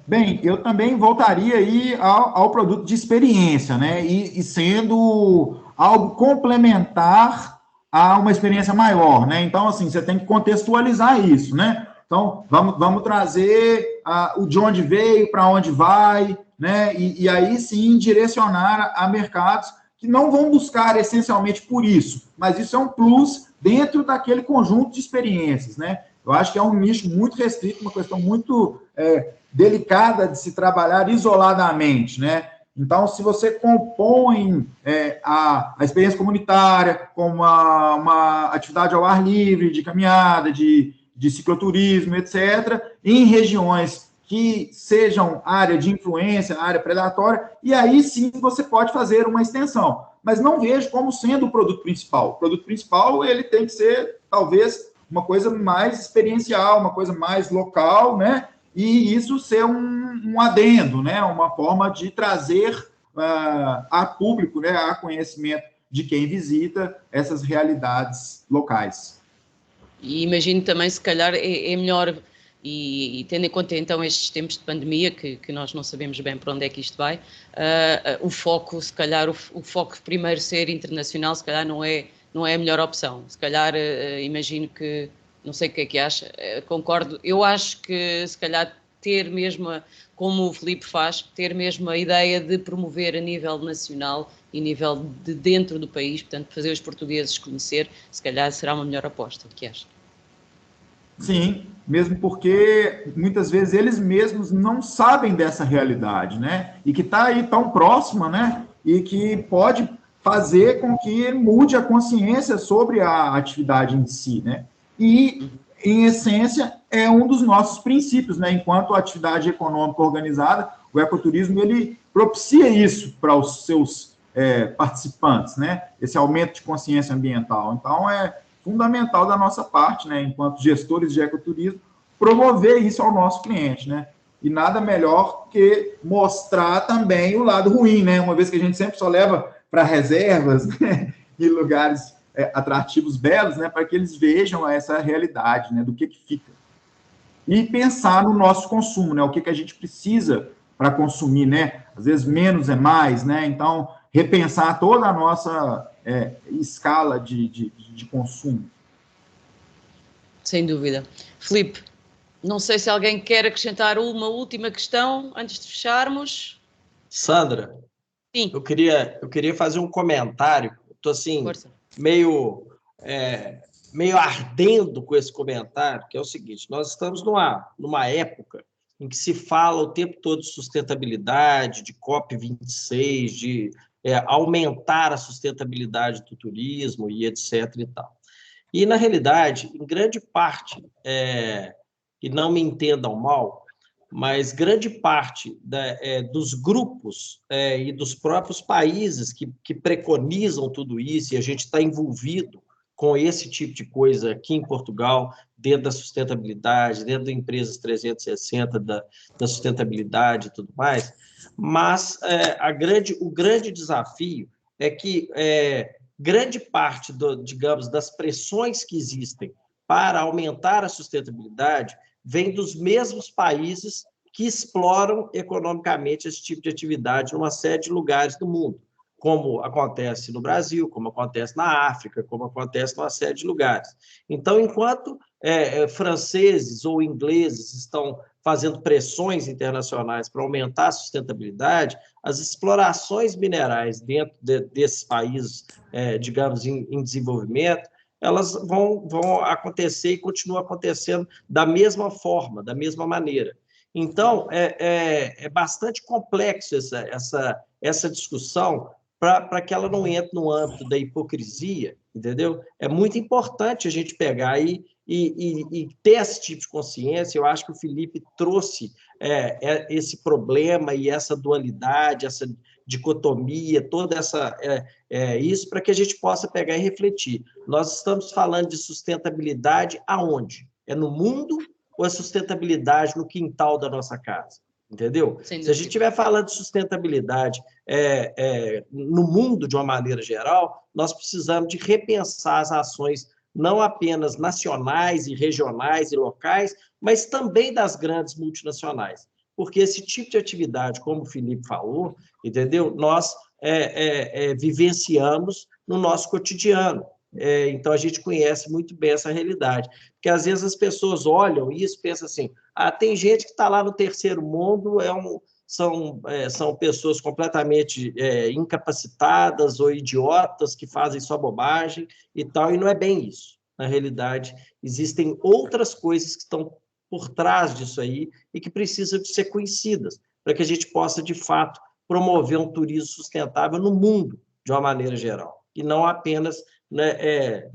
Bem, eu também voltaria aí ao produto de experiência, né? E sendo algo complementar a uma experiência maior, né? Então, assim, você tem que contextualizar isso, né? Então, vamos trazer de onde veio, para onde vai, né? E aí sim direcionar a mercados que não vão buscar essencialmente por isso, mas isso é um plus dentro daquele conjunto de experiências, né? Eu acho que é um nicho muito restrito, uma questão muito delicada de se trabalhar isoladamente, né? Então, se você compõe a experiência comunitária como uma atividade ao ar livre, de caminhada, de cicloturismo, etc., em regiões que sejam área de influência, área predatória, e aí sim você pode fazer uma extensão. Mas não vejo como sendo o produto principal. O produto principal, ele tem que ser, talvez, uma coisa mais experiencial, uma coisa mais local, né? E isso ser um adendo, né? Uma forma de trazer a público, né? A conhecimento de quem visita essas realidades locais. E imagino também, se calhar, é melhor, e tendo em conta então estes tempos de pandemia, que nós não sabemos bem para onde é que isto vai, o foco, se calhar, o foco primeiro ser internacional, se calhar não é a melhor opção. Se calhar, imagino que, não sei o que é que acha, concordo, eu acho que se calhar ter mesmo, como o Filipe faz, ter mesmo a ideia de promover a nível nacional e nível de dentro do país, portanto, fazer os portugueses conhecer, se calhar será uma melhor aposta. O que acha? Sim, mesmo porque muitas vezes eles mesmos não sabem dessa realidade, né? E que está aí tão próxima, né? E que pode fazer com que mude a consciência sobre a atividade em si, né? E, em essência, é um dos nossos princípios, né? Enquanto atividade econômica organizada, o ecoturismo, ele propicia isso para os seus participantes, né? Esse aumento de consciência ambiental. Então, é fundamental da nossa parte, né? Enquanto gestores de ecoturismo, promover isso ao nosso cliente, né? E nada melhor que mostrar também o lado ruim, né? Uma vez que a gente sempre só leva para reservas, né? E lugares atrativos belos, né? Para que eles vejam essa realidade, né? Do que fica. E pensar no nosso consumo, né? O que a gente precisa para consumir, né? Às vezes menos é mais, né? Então, repensar toda a nossa escala de consumo. Sem dúvida. Filipe, não sei se alguém quer acrescentar uma última questão antes de fecharmos. Sandra, sim. Eu queria fazer um comentário. Estou assim, meio ardendo com esse comentário, que é o seguinte: nós estamos numa época em que se fala o tempo todo de sustentabilidade, de COP26, de aumentar a sustentabilidade do turismo e etc. e tal. E, na realidade, em grande parte, e não me entendam mal, mas grande parte dos grupos e dos próprios países que preconizam tudo isso, e a gente está envolvido com esse tipo de coisa aqui em Portugal, dentro da sustentabilidade, dentro da Empresas 360, da sustentabilidade e tudo mais, mas o grande desafio é que grande parte, digamos, das pressões que existem para aumentar a sustentabilidade vem dos mesmos países que exploram economicamente esse tipo de atividade numa série de lugares do mundo, como acontece no Brasil, como acontece na África, como acontece numa série de lugares. Então, enquanto franceses ou ingleses estão fazendo pressões internacionais para aumentar a sustentabilidade, as explorações minerais dentro desses países, digamos, em desenvolvimento, elas vão acontecer e continuam acontecendo da mesma forma, da mesma maneira. Então, é bastante complexo essa discussão para que ela não entre no âmbito da hipocrisia entendeu? É muito importante a gente pegar e ter esse tipo de consciência. Eu acho que o Felipe trouxe esse problema e essa dualidade, essa dicotomia, toda isso para que a gente possa pegar e refletir. Nós estamos falando de sustentabilidade aonde? É no mundo ou é sustentabilidade no quintal da nossa casa? Entendeu? Se a gente estiver falando de sustentabilidade no mundo de uma maneira geral, nós precisamos de repensar as ações não apenas nacionais e regionais e locais, mas também das grandes multinacionais. Porque esse tipo de atividade, como o Felipe falou, entendeu? Nós vivenciamos no nosso cotidiano. Então, a gente conhece muito bem essa realidade. Porque, às vezes, as pessoas olham isso e pensam assim, tem gente que está lá no terceiro mundo, são pessoas completamente incapacitadas ou idiotas que fazem só bobagem e tal, e não é bem isso. Na realidade, existem outras coisas que estão por trás disso aí e que precisam de ser conhecidas, para que a gente possa, de fato, promover um turismo sustentável no mundo, de uma maneira geral, e não apenas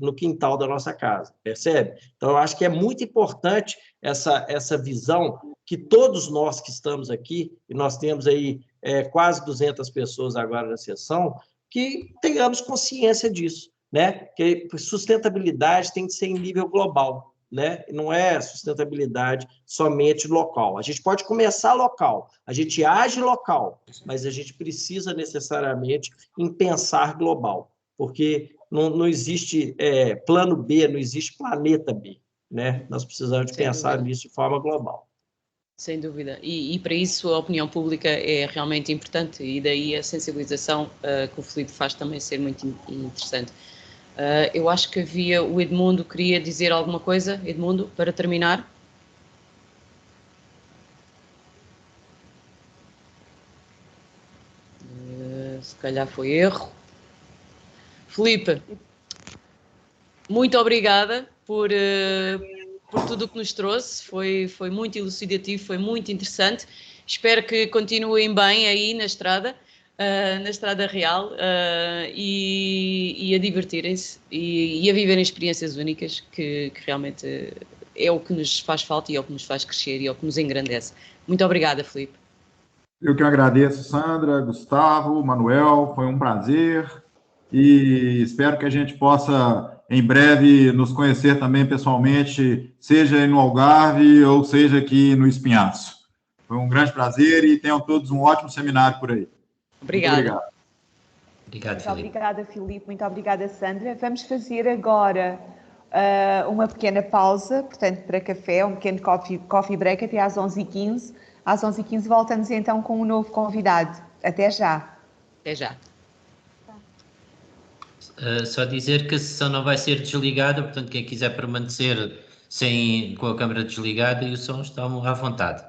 no quintal da nossa casa, percebe? Então, eu acho que é muito importante essa visão que todos nós que estamos aqui, e nós temos aí quase 200 pessoas agora na sessão, que tenhamos consciência disso, né? Que sustentabilidade tem que ser em nível global, né? Não é sustentabilidade somente local. A gente pode começar local, a gente age local, mas a gente precisa necessariamente em pensar global, porque não existe plano B, não existe planeta B, né? Nós precisamos de pensar nisso de forma global. Sem dúvida. E para isso a opinião pública é realmente importante e daí a sensibilização que o Felipe faz também ser muito interessante. Eu acho que o Edmundo queria dizer alguma coisa, Edmundo, para terminar. Se calhar foi erro. Felipe, muito obrigada por tudo o que nos trouxe, foi muito elucidativo, foi muito interessante. Espero que continuem bem aí na estrada real e a divertirem-se e a viverem experiências únicas que realmente é o que nos faz falta e é o que nos faz crescer e é o que nos engrandece. Muito obrigada, Felipe. Eu que agradeço, Sandra, Gustavo, Manuel, foi um prazer e espero que a gente possa, em breve, nos conhecer também pessoalmente, seja no Algarve ou seja aqui no Espinhaço. Foi um grande prazer e tenham todos um ótimo seminário por aí. Obrigada. Muito obrigada, Filipe. Muito obrigada, Sandra. Vamos fazer agora uma pequena pausa, portanto, para café, um pequeno coffee break até às 11h15. Às 11h15 voltamos então com um novo convidado. Até já. Até já. Só dizer que a sessão não vai ser desligada, portanto, quem quiser permanecer com a câmara desligada e o som, estão à vontade.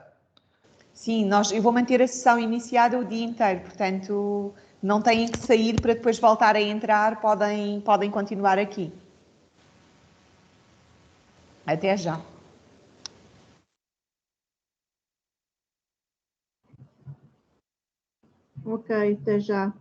Sim, eu vou manter a sessão iniciada o dia inteiro, portanto, não têm que sair para depois voltar a entrar, podem continuar aqui. Até já. Ok, até já.